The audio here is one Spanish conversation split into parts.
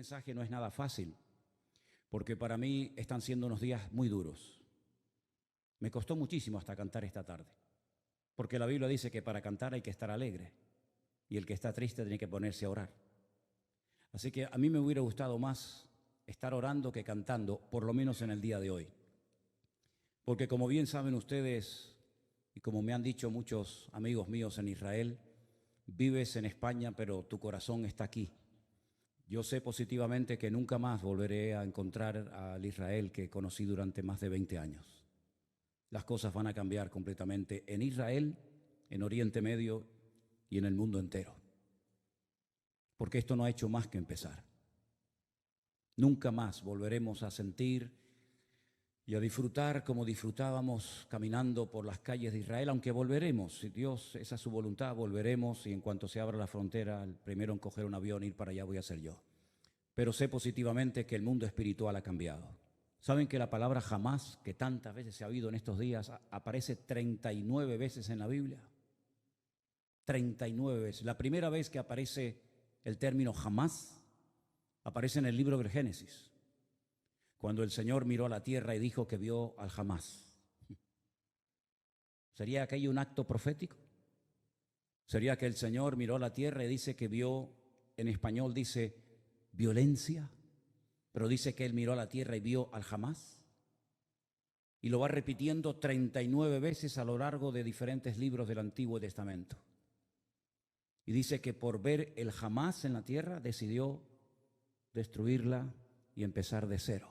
mensaje no es nada fácil, porque para mí están siendo unos días muy duros. Me costó muchísimo hasta cantar esta tarde, porque la Biblia dice que para cantar hay que estar alegre y el que está triste tiene que ponerse a orar. Así que a mí me hubiera gustado más estar orando que cantando, por lo menos en el día de hoy. Porque como bien saben ustedes, y como me han dicho muchos amigos míos en Israel, vives en España, pero tu corazón está aquí. Yo sé positivamente que nunca más volveré a encontrar al Israel que conocí durante más de 20 años. Las cosas van a cambiar completamente en Israel, en Oriente Medio y en el mundo entero. Porque esto no ha hecho más que empezar. Nunca más volveremos a sentir y a disfrutar como disfrutábamos caminando por las calles de Israel, aunque volveremos, si Dios, esa es su voluntad, volveremos y en cuanto se abra la frontera, el primero en coger un avión e ir para allá voy a ser yo. Pero sé positivamente que el mundo espiritual ha cambiado. ¿Saben que la palabra jamás, que tantas veces se ha oído en estos días, aparece 39 veces en la Biblia? 39 veces. La primera vez que aparece el término jamás aparece en el libro del Génesis, cuando el Señor miró a la tierra y dijo que vio al jamás. ¿Sería aquello un acto profético? ¿Sería que el Señor miró a la tierra y dice que vio, en español dice violencia, pero dice que Él miró a la tierra y vio al jamás? Y lo va repitiendo 39 veces a lo largo de diferentes libros del Antiguo Testamento. Y dice que por ver el jamás en la tierra decidió destruirla y empezar de cero.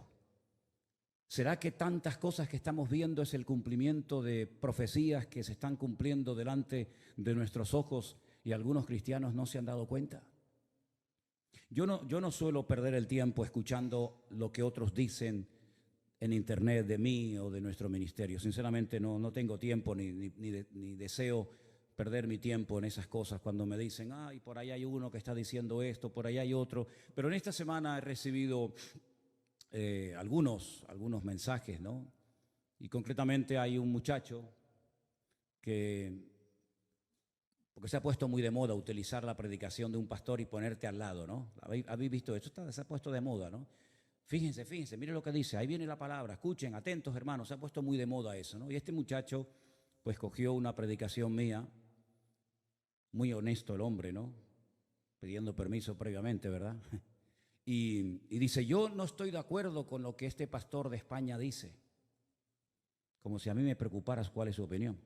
¿Será que tantas cosas que estamos viendo es el cumplimiento de profecías que se están cumpliendo delante de nuestros ojos y algunos cristianos no se han dado cuenta? Yo no suelo perder el tiempo escuchando lo que otros dicen en internet de mí o de nuestro ministerio. Sinceramente no tengo tiempo ni deseo perder mi tiempo en esas cosas cuando me dicen, ay, por ahí hay uno que está diciendo esto, por ahí hay otro. Pero en esta semana he recibido algunos mensajes, ¿no? Y concretamente hay un muchacho porque se ha puesto muy de moda utilizar la predicación de un pastor y ponerte al lado, ¿no? ¿Habéis visto esto? Se ha puesto de moda, ¿no? Fíjense, miren lo que dice, ahí viene la palabra, escuchen, atentos hermanos, se ha puesto muy de moda eso, ¿no? Y este muchacho pues cogió una predicación mía, muy honesto el hombre, ¿no? Pidiendo permiso previamente, ¿verdad? Y dice, yo no estoy de acuerdo con lo que este pastor de España dice, como si a mí me preocuparas cuál es su opinión.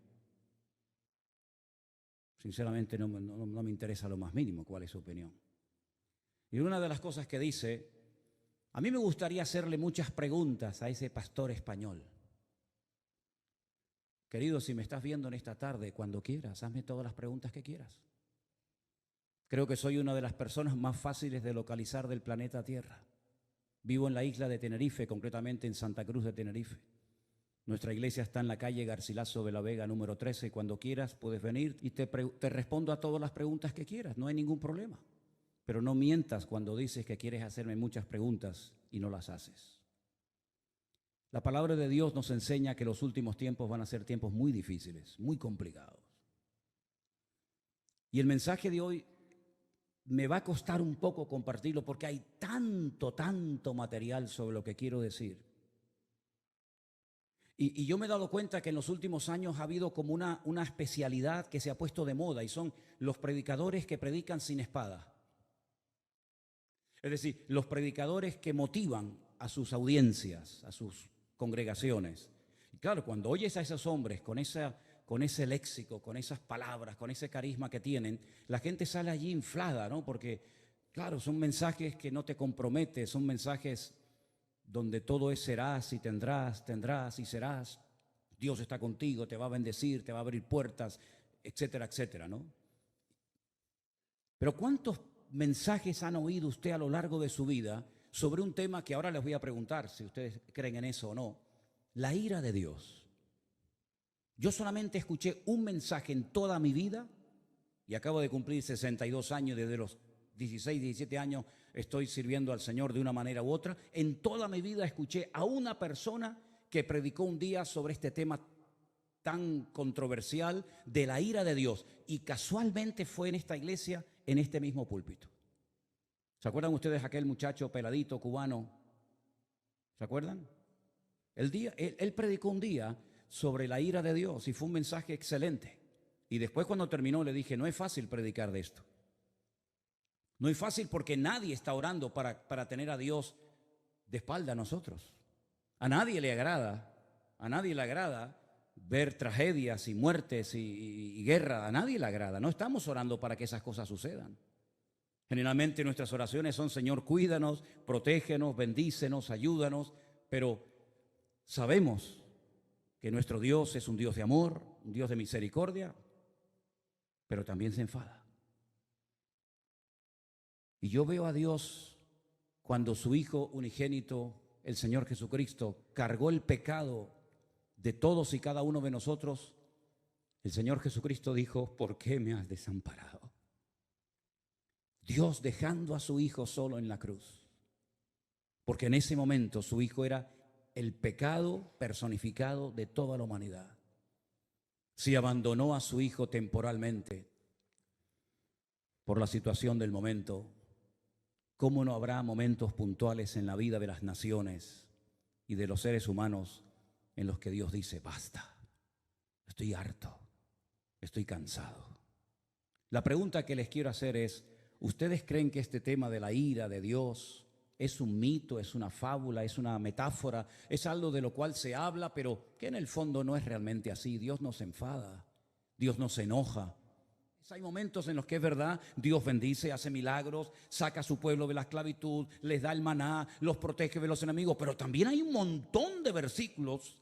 Sinceramente no me interesa lo más mínimo cuál es su opinión. Y una de las cosas que dice, a mí me gustaría hacerle muchas preguntas a ese pastor español. Querido, si me estás viendo en esta tarde, cuando quieras, hazme todas las preguntas que quieras. Creo que soy una de las personas más fáciles de localizar del planeta Tierra. Vivo en la isla de Tenerife, concretamente en Santa Cruz de Tenerife. Nuestra iglesia está en la calle Garcilaso de la Vega, número 13. Cuando quieras puedes venir y te respondo a todas las preguntas que quieras, no hay ningún problema. Pero no mientas cuando dices que quieres hacerme muchas preguntas y no las haces. La palabra de Dios nos enseña que los últimos tiempos van a ser tiempos muy difíciles, muy complicados. Y el mensaje de hoy me va a costar un poco compartirlo porque hay tanto material sobre lo que quiero decir. Y yo me he dado cuenta que en los últimos años ha habido como una especialidad que se ha puesto de moda y son los predicadores que predican sin espada. Es decir, los predicadores que motivan a sus audiencias, a sus congregaciones. Y claro, cuando oyes a esos hombres con ese léxico, con esas palabras, con ese carisma que tienen, la gente sale allí inflada, ¿no? Porque, claro, son mensajes que no te comprometen, son mensajes donde todo es serás y tendrás y serás. Dios está contigo, te va a bendecir, te va a abrir puertas, etcétera, etcétera, ¿no? Pero ¿cuántos mensajes han oído usted a lo largo de su vida sobre un tema que ahora les voy a preguntar si ustedes creen en eso o no? La ira de Dios. Yo solamente escuché un mensaje en toda mi vida y acabo de cumplir 62 años, desde los 16, 17 años estoy sirviendo al Señor de una manera u otra. En toda mi vida escuché a una persona que predicó un día sobre este tema tan controversial de la ira de Dios y casualmente fue en esta iglesia, en este mismo púlpito. ¿Se acuerdan ustedes aquel muchacho peladito cubano? ¿Se acuerdan? Él predicó un día sobre la ira de Dios y fue un mensaje excelente. Y después cuando terminó le dije, no es fácil predicar de esto. No es fácil porque nadie está orando para tener a Dios de espalda a nosotros. A nadie le agrada ver tragedias y muertes y guerra. A nadie le agrada. No estamos orando para que esas cosas sucedan. Generalmente nuestras oraciones son, Señor, cuídanos, protégenos, bendícenos, ayúdanos, pero sabemos que nuestro Dios es un Dios de amor, un Dios de misericordia, pero también se enfada. Y yo veo a Dios cuando su Hijo unigénito, el Señor Jesucristo, cargó el pecado de todos y cada uno de nosotros. El Señor Jesucristo dijo, ¿por qué me has desamparado? Dios dejando a su Hijo solo en la cruz, porque en ese momento su Hijo era el pecado personificado de toda la humanidad. Si abandonó a su Hijo temporalmente por la situación del momento, ¿cómo no habrá momentos puntuales en la vida de las naciones y de los seres humanos en los que Dios dice, basta, estoy harto, estoy cansado? La pregunta que les quiero hacer es, ¿ustedes creen que este tema de la ira de Dios es un mito, es una fábula, es una metáfora, es algo de lo cual se habla, pero que en el fondo no es realmente así? Dios no se enfada, Dios no se enoja. Hay momentos en los que es verdad, Dios bendice, hace milagros, saca a su pueblo de la esclavitud, les da el maná, los protege de los enemigos, pero también hay un montón de versículos,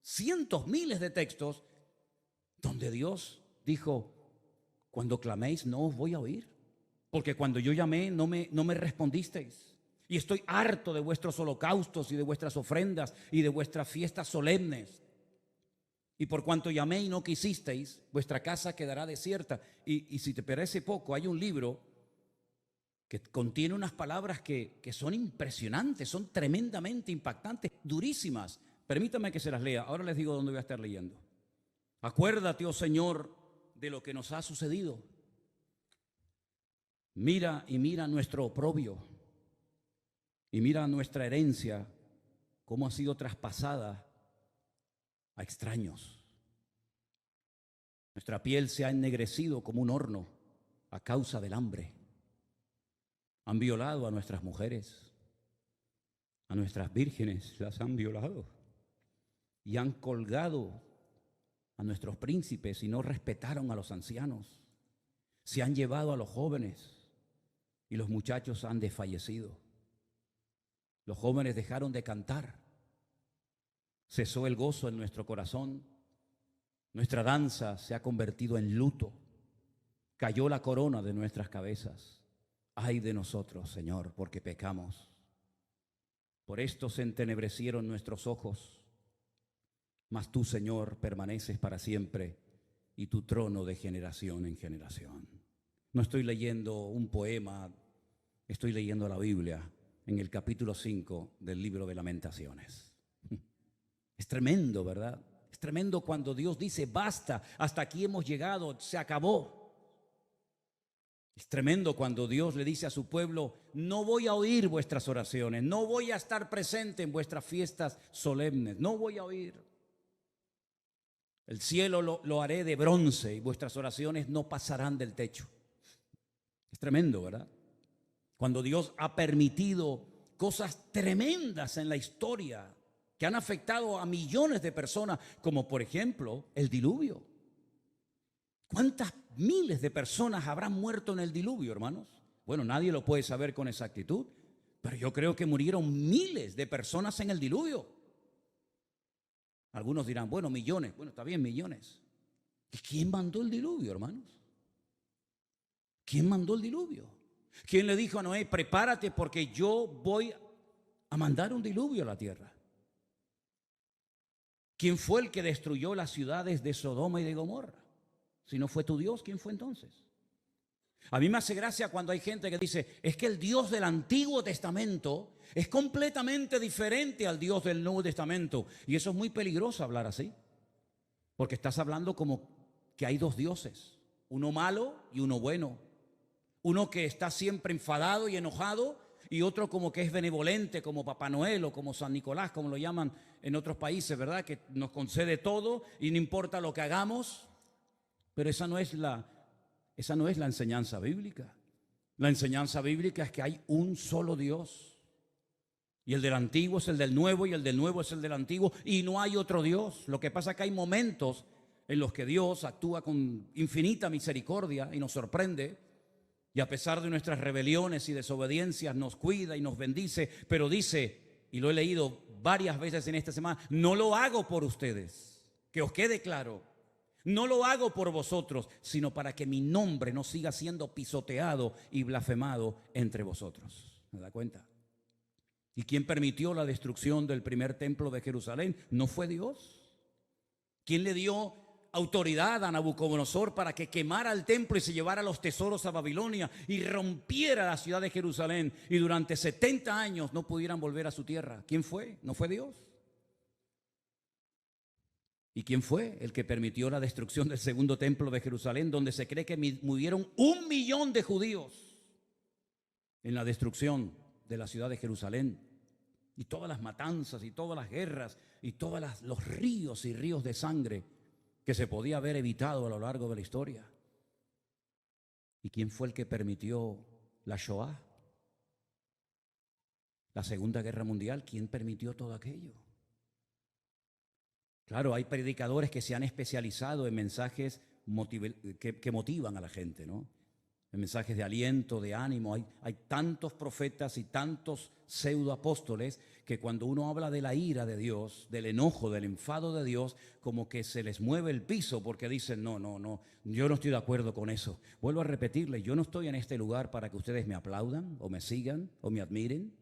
cientos, miles de textos, donde Dios dijo, cuando claméis no os voy a oír. Porque cuando yo llamé no me respondisteis. Y estoy harto de vuestros holocaustos y de vuestras ofrendas y de vuestras fiestas solemnes. Y por cuanto llamé y no quisisteis, vuestra casa quedará desierta. Y si te parece poco, hay un libro que contiene unas palabras que son impresionantes, son tremendamente impactantes, durísimas. Permítame que se las lea. Ahora les digo dónde voy a estar leyendo. Acuérdate, oh Señor, de lo que nos ha sucedido. Mira nuestro oprobio y mira nuestra herencia, cómo ha sido traspasada a extraños. Nuestra piel se ha ennegrecido como un horno a causa del hambre. Han violado a nuestras mujeres, a nuestras vírgenes las han violado y han colgado a nuestros príncipes y no respetaron a los ancianos. Se han llevado a los jóvenes y los muchachos han desfallecido. Los jóvenes dejaron de cantar. Cesó el gozo en nuestro corazón. Nuestra danza se ha convertido en luto. Cayó la corona de nuestras cabezas. Ay de nosotros, Señor, porque pecamos. Por esto se entenebrecieron nuestros ojos. Mas tú, Señor, permaneces para siempre y tu trono de generación en generación. No estoy leyendo un poema, estoy leyendo la Biblia en el capítulo 5 del libro de Lamentaciones. Es tremendo, ¿verdad? Es tremendo cuando Dios dice, basta, hasta aquí hemos llegado, se acabó. Es tremendo cuando Dios le dice a su pueblo, no voy a oír vuestras oraciones, no voy a estar presente en vuestras fiestas solemnes, no voy a oír. El cielo lo haré de bronce y vuestras oraciones no pasarán del techo. Es tremendo, ¿verdad? Cuando Dios ha permitido cosas tremendas en la historia que han afectado a millones de personas, como por ejemplo el diluvio. ¿Cuántas miles de personas habrán muerto en el diluvio, hermanos? Bueno, nadie lo puede saber con exactitud, pero yo creo que murieron miles de personas en el diluvio. Algunos dirán, bueno, millones. Bueno, está bien, millones. ¿Y quién mandó el diluvio, hermanos? ¿Quién mandó el diluvio? ¿Quién le dijo a Noé, prepárate porque yo voy a mandar un diluvio a la tierra? ¿Quién fue el que destruyó las ciudades de Sodoma y de Gomorra? Si no fue tu Dios, ¿quién fue entonces? A mí me hace gracia cuando hay gente que dice, es que el Dios del Antiguo Testamento es completamente diferente al Dios del Nuevo Testamento. Y eso es muy peligroso hablar así, porque estás hablando como que hay dos dioses, uno malo y uno bueno. Uno que está siempre enfadado y enojado, y otro como que es benevolente, como Papá Noel o como San Nicolás, como lo llaman en otros países, ¿verdad? Que nos concede todo y no importa lo que hagamos. Pero esa no es la enseñanza bíblica. La enseñanza bíblica es que hay un solo Dios. Y el del antiguo es el del nuevo, y el del nuevo es el del antiguo, y no hay otro Dios. Lo que pasa es que hay momentos en los que Dios actúa con infinita misericordia y nos sorprende, y a pesar de nuestras rebeliones y desobediencias nos cuida y nos bendice, pero dice, y lo he leído varias veces en esta semana, no lo hago por ustedes, que os quede claro, no lo hago por vosotros, sino para que mi nombre no siga siendo pisoteado y blasfemado entre vosotros. ¿Me da cuenta? ¿Y quién permitió la destrucción del primer templo de Jerusalén? ¿No fue Dios? ¿Quién le dio autoridad a Nabucodonosor para que quemara el templo y se llevara los tesoros a Babilonia y rompiera la ciudad de Jerusalén y durante 70 años no pudieran volver a su tierra? ¿Quién fue? ¿No fue Dios? ¿Y quién fue el que permitió la destrucción del segundo templo de Jerusalén, donde se cree que murieron 1 millón de judíos en la destrucción de la ciudad de Jerusalén? Y todas las matanzas y todas las guerras y todos los ríos y ríos de sangre que se podía haber evitado a lo largo de la historia. ¿Y quién fue el que permitió la Shoah? La Segunda Guerra Mundial. ¿Quién permitió todo aquello? Claro, hay predicadores que se han especializado en mensajes que motivan a la gente, ¿no? En mensajes de aliento, de ánimo. Hay tantos profetas y tantos pseudoapóstoles que cuando uno habla de la ira de Dios, del enojo, del enfado de Dios, como que se les mueve el piso porque dicen, no, yo no estoy de acuerdo con eso. Vuelvo a repetirle, yo no estoy en este lugar para que ustedes me aplaudan o me sigan o me admiren.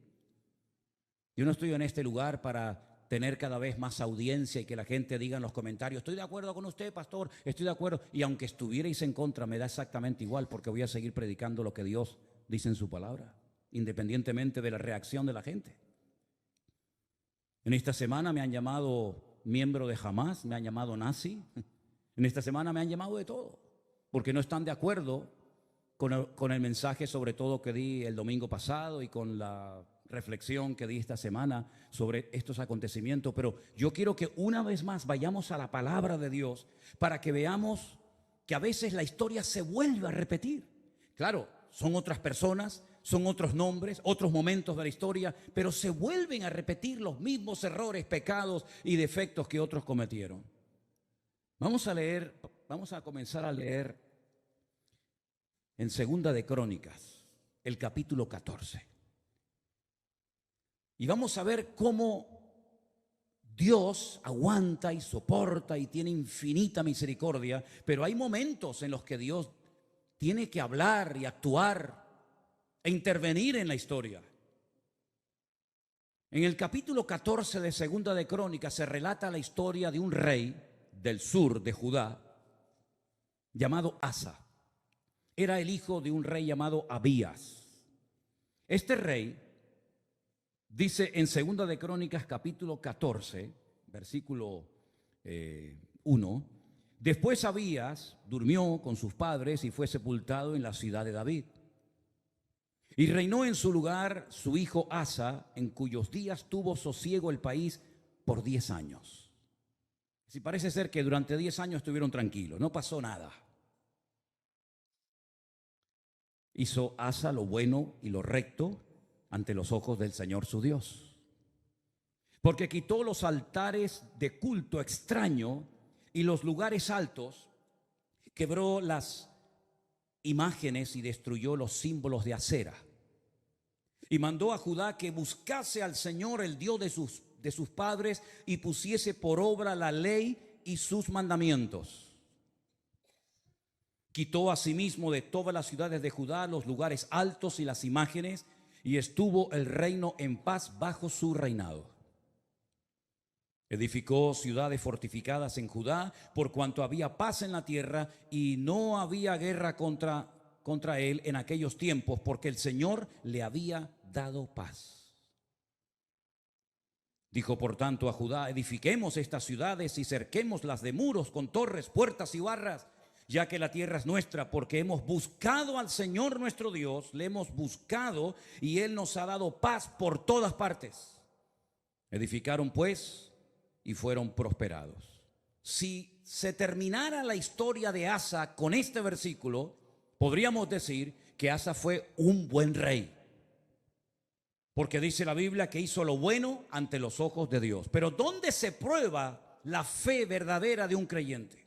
Yo no estoy en este lugar para tener cada vez más audiencia y que la gente diga en los comentarios, estoy de acuerdo con usted, pastor, estoy de acuerdo. Y aunque estuvierais en contra, me da exactamente igual porque voy a seguir predicando lo que Dios dice en su palabra, independientemente de la reacción de la gente. En esta semana me han llamado miembro de Hamas, me han llamado nazi. En esta semana me han llamado de todo, porque no están de acuerdo con el mensaje sobre todo que di el domingo pasado y con la reflexión que di esta semana sobre estos acontecimientos. Pero yo quiero que una vez más vayamos a la palabra de Dios para que veamos que a veces la historia se vuelve a repetir. Claro, son otras personas, son otros nombres, otros momentos de la historia, pero se vuelven a repetir los mismos errores, pecados y defectos que otros cometieron. Vamos a comenzar a leer en Segunda de Crónicas, el capítulo 14. Y vamos a ver cómo Dios aguanta y soporta y tiene infinita misericordia, pero hay momentos en los que Dios tiene que hablar y actuar e intervenir en la historia. En el capítulo 14 de Segunda de Crónicas se relata la historia de un rey del sur de Judá llamado Asa. Era el hijo de un rey llamado Abías. Este rey dice en Segunda de Crónicas capítulo 14, versículo 1, después Abías durmió con sus padres y fue sepultado en la ciudad de David. Y reinó en su lugar su hijo Asa, en cuyos días tuvo sosiego el país por 10 años. Si parece ser que durante 10 años estuvieron tranquilos, no pasó nada. Hizo Asa lo bueno y lo recto ante los ojos del Señor su Dios, porque quitó los altares de culto extraño y los lugares altos, quebró las imágenes y destruyó los símbolos de Acera, y mandó a Judá que buscase al Señor, el Dios de sus padres, y pusiese por obra la ley y sus mandamientos. Quitó asimismo de todas las ciudades de Judá los lugares altos y las imágenes, y estuvo el reino en paz bajo su reinado. Edificó ciudades fortificadas en Judá, por cuanto había paz en la tierra y no había guerra contra él en aquellos tiempos, porque el Señor le había dado paz. Dijo por tanto a Judá, edifiquemos estas ciudades y cerquémoslas de muros con torres, puertas y barras, ya que la tierra es nuestra, porque hemos buscado al Señor nuestro Dios, le hemos buscado y Él nos ha dado paz por todas partes. Edificaron pues y fueron prosperados. Si se terminara la historia de Asa con este versículo, podríamos decir que Asa fue un buen rey, porque dice la Biblia que hizo lo bueno ante los ojos de Dios. Pero ¿dónde se prueba la fe verdadera de un creyente?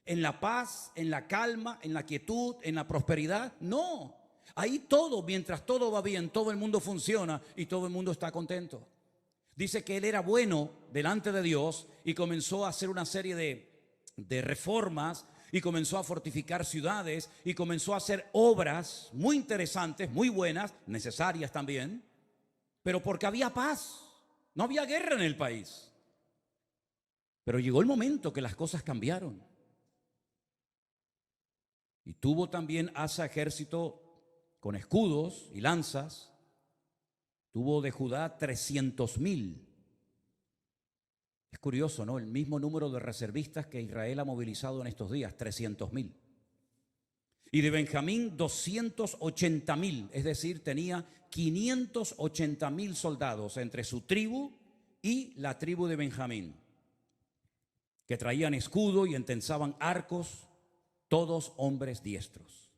¿En la paz, en la calma, en la quietud, en la prosperidad? No, ahí todo, mientras todo va bien, todo el mundo funciona y todo el mundo está contento. Dice que él era bueno delante de Dios y comenzó a hacer una serie de reformas y comenzó a fortificar ciudades y comenzó a hacer obras muy interesantes, muy buenas, necesarias también, pero porque había paz, no había guerra en el país. Pero llegó el momento que las cosas cambiaron. Y tuvo también Asa ejército con escudos y lanzas. Tuvo de Judá 300,000. Es curioso, ¿no? El mismo número de reservistas que Israel ha movilizado en estos días, 300,000. Y de Benjamín 280,000, es decir, tenía 580,000 soldados entre su tribu y la tribu de Benjamín, que traían escudo y entensaban arcos, todos hombres diestros.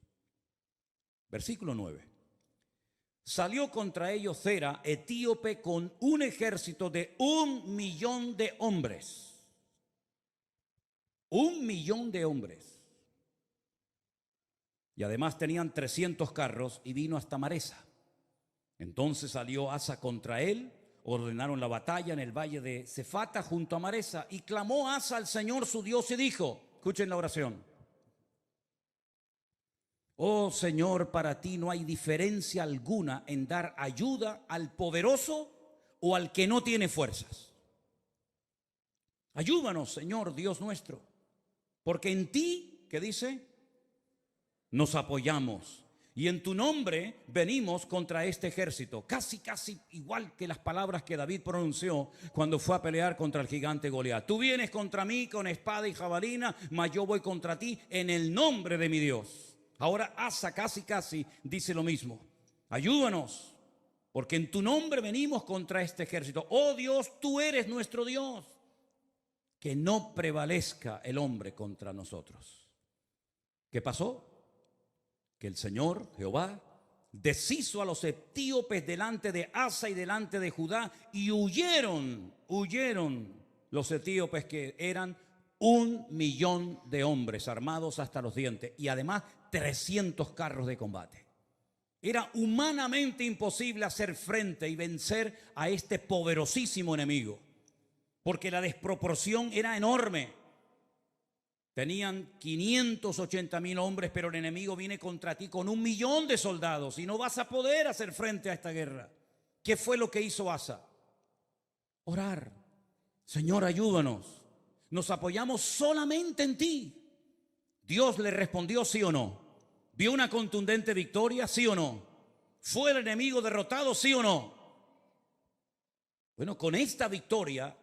Versículo 9. Salió contra ellos Zera, etíope, con un ejército de 1,000,000 de hombres. 1,000,000 de hombres. Y además tenían 300 carros y vino hasta Maresa. Entonces salió Asa contra él, ordenaron la batalla en el valle de Cefata junto a Maresa, y clamó Asa al Señor su Dios y dijo, escuchen la oración: oh Señor, para ti no hay diferencia alguna en dar ayuda al poderoso o al que no tiene fuerzas. Ayúdanos, Señor Dios nuestro, porque en ti, ¿qué dice? Nos apoyamos y en tu nombre venimos contra este ejército. Casi igual que las palabras que David pronunció cuando fue a pelear contra el gigante Goliat. Tú vienes contra mí con espada y jabalina, mas yo voy contra ti en el nombre de mi Dios. Ahora Asa casi dice lo mismo. Ayúdanos, porque en tu nombre venimos contra este ejército. Oh Dios, tú eres nuestro Dios. Que no prevalezca el hombre contra nosotros. ¿Qué pasó? Que el Señor, Jehová, deshizo a los etíopes delante de Asa y delante de Judá, y huyeron los etíopes, que eran 1,000,000 de hombres armados hasta los dientes, y además 300 carros de combate. Era humanamente imposible hacer frente y vencer a este poderosísimo enemigo, porque la desproporción era enorme. Tenían 580,000 hombres, pero el enemigo viene contra ti con 1,000,000 de soldados y no vas a poder hacer frente a esta guerra. ¿Qué fue lo que hizo Asa? Orar. Señor, ayúdanos. Nos apoyamos solamente en ti. Dios le respondió sí o no. ¿Vio una contundente victoria? Sí o no. ¿Fue el enemigo derrotado? Sí o no. Bueno, con esta victoria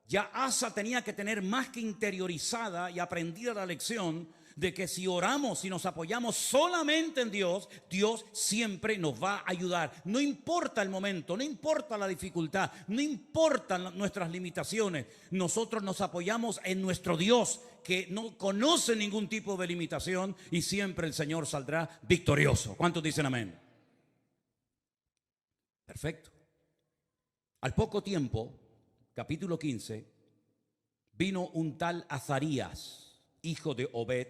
ya Asa tenía que tener más que interiorizada y aprendida la lección de que si oramos y nos apoyamos solamente en Dios, Dios siempre nos va a ayudar. No importa el momento, no importa la dificultad, no importan nuestras limitaciones. Nosotros nos apoyamos en nuestro Dios, que no conoce ningún tipo de limitación, y siempre el Señor saldrá victorioso. ¿Cuántos dicen amén? Perfecto. Al poco tiempo, capítulo 15, vino un tal Azarías, hijo de Obed,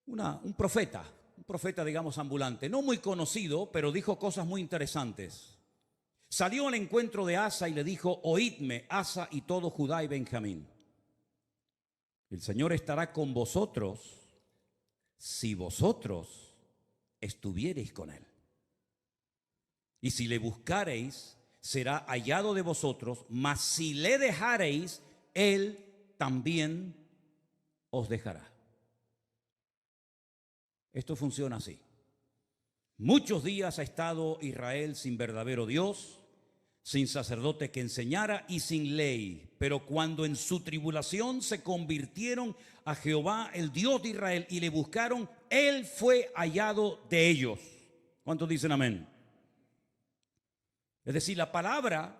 un profeta digamos ambulante, no muy conocido, pero dijo cosas muy interesantes. Salió al encuentro de Asa y le dijo: oídme, Asa y todo Judá y Benjamín, el Señor estará con vosotros si vosotros estuviereis con él, y si le buscareis será hallado de vosotros, mas si le dejareis, él también os dejará. Esto funciona así. Muchos días ha estado Israel sin verdadero Dios, sin sacerdote que enseñara y sin ley. Pero cuando en su tribulación se convirtieron a Jehová, el Dios de Israel, y le buscaron, él fue hallado de ellos. ¿Cuántos dicen amén? Es decir, la palabra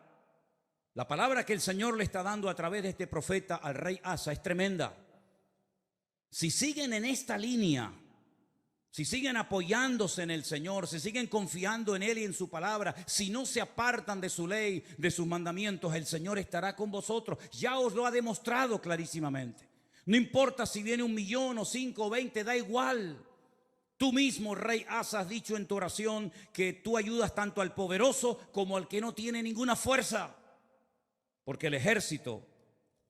que el Señor le está dando a través de este profeta al rey Asa es tremenda. Si siguen en esta línea, si siguen apoyándose en el Señor, si siguen confiando en Él y en su palabra, si no se apartan de su ley, de sus mandamientos, el Señor estará con vosotros. Ya os lo ha demostrado clarísimamente. No importa si viene 1 millón o 5 o 20, da igual. Tú mismo, rey Asa, has dicho en tu oración que tú ayudas tanto al poderoso como al que no tiene ninguna fuerza. Porque el ejército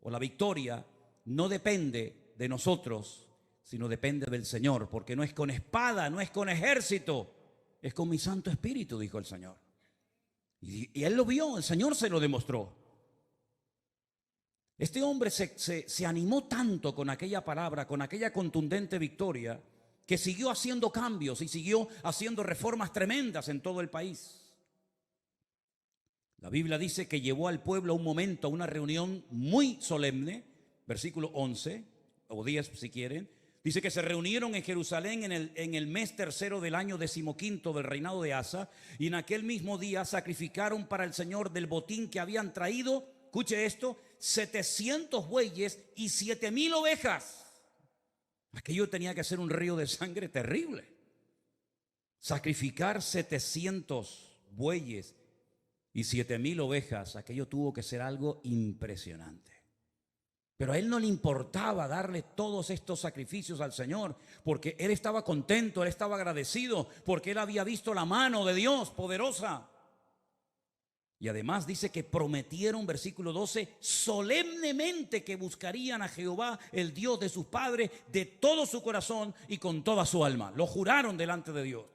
o la victoria no depende de nosotros, sino depende del Señor. Porque no es con espada, no es con ejército, es con mi Santo Espíritu, dijo el Señor. Y él lo vio, el Señor se lo demostró. Este hombre se animó tanto con aquella palabra, con aquella contundente victoria, que siguió haciendo cambios y siguió haciendo reformas tremendas en todo el país. La Biblia dice que llevó al pueblo a un momento, a una reunión muy solemne, versículo 11 o 10 si quieren. Dice que se reunieron en Jerusalén en el mes tercero del año 15 del reinado de Asa, y en aquel mismo día sacrificaron para el Señor del botín que habían traído, escuche esto, 700 bueyes y 7,000 ovejas. Aquello tenía que ser un río de sangre terrible. Sacrificar 700 bueyes y 7,000 ovejas, aquello tuvo que ser algo impresionante. Pero a él no le importaba darle todos estos sacrificios al Señor, porque él estaba contento, él estaba agradecido, porque él había visto la mano de Dios poderosa. Y además dice que prometieron, versículo 12, solemnemente que buscarían a Jehová, el Dios de sus padres, de todo su corazón y con toda su alma. Lo juraron delante de Dios.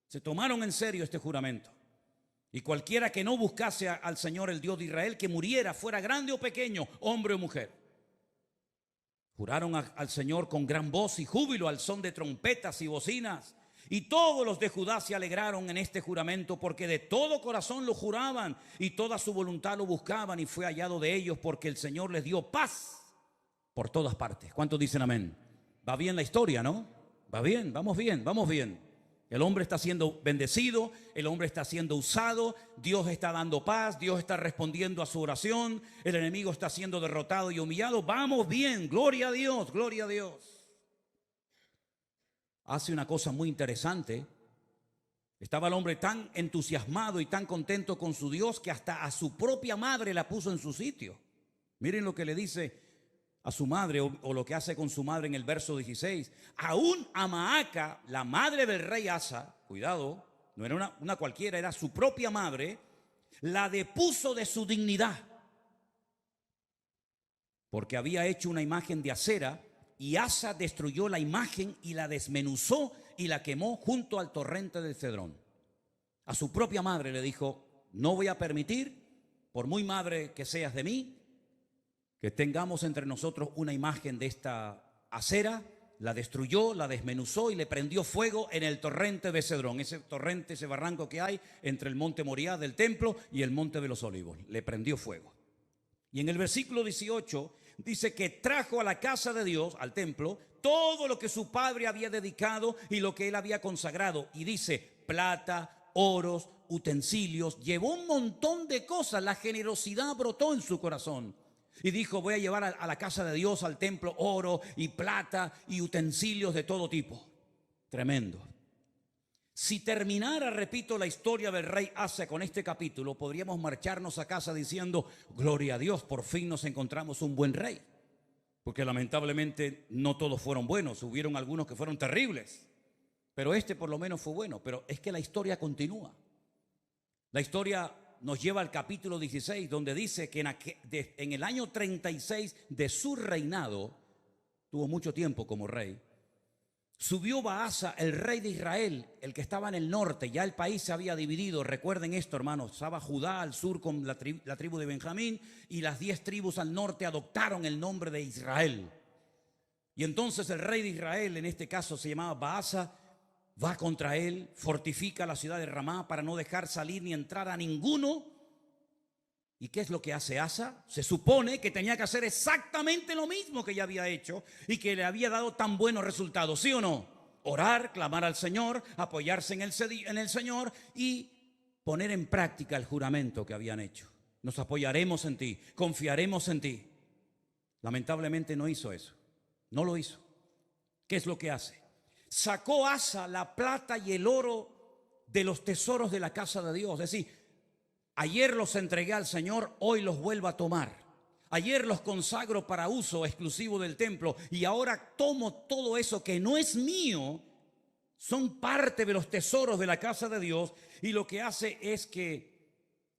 Se tomaron en serio este juramento. Y cualquiera que no buscase al Señor, el Dios de Israel, que muriera, fuera grande o pequeño, hombre o mujer. Juraron al Señor con gran voz y júbilo, al son de trompetas y bocinas. Y todos los de Judá se alegraron en este juramento, porque de todo corazón lo juraban y toda su voluntad lo buscaban, y fue hallado de ellos, porque el Señor les dio paz por todas partes. ¿Cuántos dicen amén? Va bien la historia, ¿no? Va bien, vamos bien, vamos bien. El hombre está siendo bendecido, el hombre está siendo usado, Dios está dando paz, Dios está respondiendo a su oración, el enemigo está siendo derrotado y humillado. Vamos bien, gloria a Dios, gloria a Dios. Hace una cosa muy interesante. Estaba el hombre tan entusiasmado y tan contento con su Dios que hasta a su propia madre la puso en su sitio. Miren lo que le dice a su madre, o lo que hace con su madre en el verso 16. Aún a Maaca, la madre del rey Asa, cuidado, no era una cualquiera, era su propia madre, la depuso de su dignidad, porque había hecho una imagen de acera. Y Asa destruyó la imagen y la desmenuzó y la quemó junto al torrente del Cedrón. A su propia madre le dijo: no voy a permitir, por muy madre que seas de mí, que tengamos entre nosotros una imagen de esta acera. La destruyó, la desmenuzó y le prendió fuego en el torrente de Cedrón, ese torrente, ese barranco que hay entre el monte Moriah del templo y el monte de los olivos. Le prendió fuego. Y en el versículo 18 dice que trajo a la casa de Dios, al templo, todo lo que su padre había dedicado y lo que él había consagrado. Y dice: plata, oros, utensilios. Llevó un montón de cosas. La generosidad brotó en su corazón. Y dijo: voy a llevar a la casa de Dios, al templo, oro y plata y utensilios de todo tipo. Tremendo. Si terminara, repito, la historia del rey Asa con este capítulo, podríamos marcharnos a casa diciendo: gloria a Dios, por fin nos encontramos un buen rey. Porque lamentablemente no todos fueron buenos, hubieron algunos que fueron terribles, pero este por lo menos fue bueno. Pero es que la historia continúa. La historia nos lleva al capítulo 16, donde dice que en el año 36 de su reinado, tuvo mucho tiempo como rey, subió Baasa, el rey de Israel, el que estaba en el norte. Ya el país se había dividido. Recuerden esto, hermanos. Estaba Judá al sur con la tribu de Benjamín, y las 10 tribus al norte adoptaron el nombre de Israel. Y entonces el rey de Israel, en este caso se llamaba Baasa, va contra él, fortifica la ciudad de Ramá para no dejar salir ni entrar a ninguno ¿Y qué es lo que hace Asa? Se supone que tenía que hacer exactamente lo mismo que ya había hecho y que le había dado tan buenos resultados, ¿sí o no? Orar, clamar al Señor, apoyarse en el Señor y poner en práctica el juramento que habían hecho. Nos apoyaremos en ti, confiaremos en ti. Lamentablemente no hizo eso, no lo hizo. ¿Qué es lo que hace? Sacó Asa la plata y el oro de los tesoros de la casa de Dios. Es decir, ayer los entregué al Señor, hoy los vuelvo a tomar. Ayer los consagro para uso exclusivo del templo y ahora tomo todo eso que no es mío, son parte de los tesoros de la casa de Dios, y lo que hace es que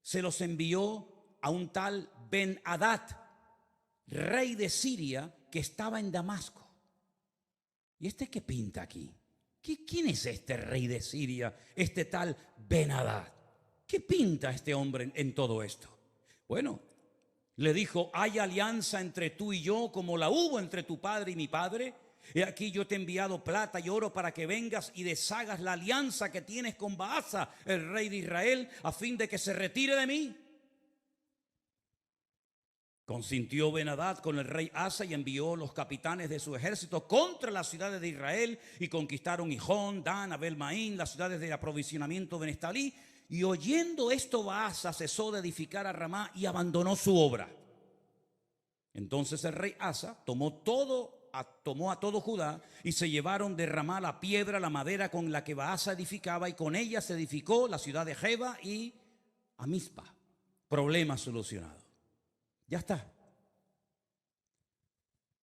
se los envió a un tal Ben-Hadad, rey de Siria, que estaba en Damasco. ¿Y este qué pinta aquí? ¿Quién es este rey de Siria, este tal Ben-Hadad? ¿Qué pinta este hombre en todo esto? Bueno, le dijo: hay alianza entre tú y yo como la hubo entre tu padre y mi padre. He aquí yo te he enviado plata y oro para que vengas y deshagas la alianza que tienes con Baasa, el rey de Israel, a fin de que se retire de mí. Consintió Ben-Hadad con el rey Asa y envió los capitanes de su ejército contra las ciudades de Israel y conquistaron Gijón, Dan, Abel-Maín, las ciudades de aprovisionamiento de Neftalí. Y oyendo esto, Baasa cesó de edificar a Ramá y abandonó su obra. Entonces el rey Asa tomó a todo Judá y se llevaron de Ramá la piedra, la madera con la que Baasa edificaba, y con ella se edificó la ciudad de Jeba y Amispa. Problema solucionado. Ya está.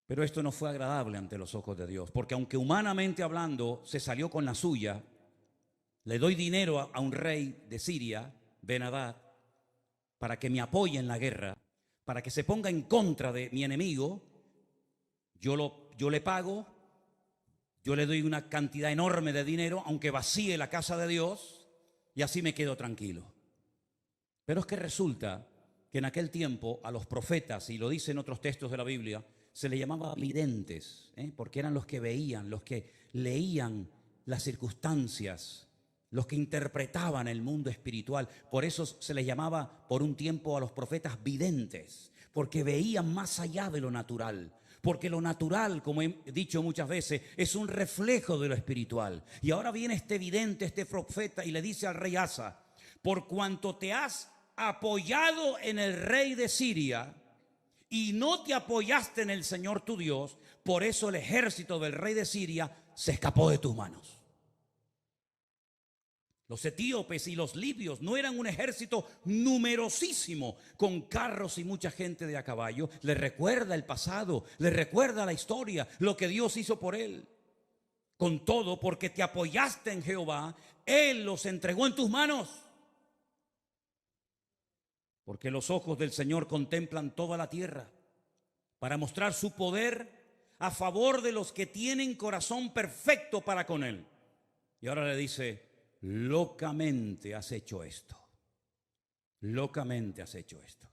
Pero esto no fue agradable ante los ojos de Dios, porque aunque humanamente hablando se salió con la suya, le doy dinero a un rey de Siria, Ben-Hadad, para que me apoye en la guerra, para que se ponga en contra de mi enemigo. Yo le pago, yo le doy una cantidad enorme de dinero, aunque vacíe la casa de Dios, y así me quedo tranquilo. Pero es que resulta que en aquel tiempo a los profetas, y lo dicen otros textos de la Biblia, se les llamaba videntes, porque eran los que veían, los que leían las circunstancias, los que interpretaban el mundo espiritual. Por eso se les llamaba por un tiempo a los profetas videntes, porque veían más allá de lo natural. Porque lo natural, como he dicho muchas veces, es un reflejo de lo espiritual. Y ahora viene este vidente, este profeta, y le dice al rey Asa: por cuanto te has apoyado en el rey de Siria y no te apoyaste en el Señor tu Dios, por eso el ejército del rey de Siria se escapó de tus manos. Los etíopes y los libios no eran un ejército numerosísimo con carros y mucha gente de a caballo. Le recuerda el pasado, le recuerda la historia, lo que Dios hizo por él. Con todo, porque te apoyaste en Jehová, Él los entregó en tus manos. Porque los ojos del Señor contemplan toda la tierra para mostrar su poder a favor de los que tienen corazón perfecto para con Él. Y ahora le dice: locamente has hecho esto. Locamente has hecho esto.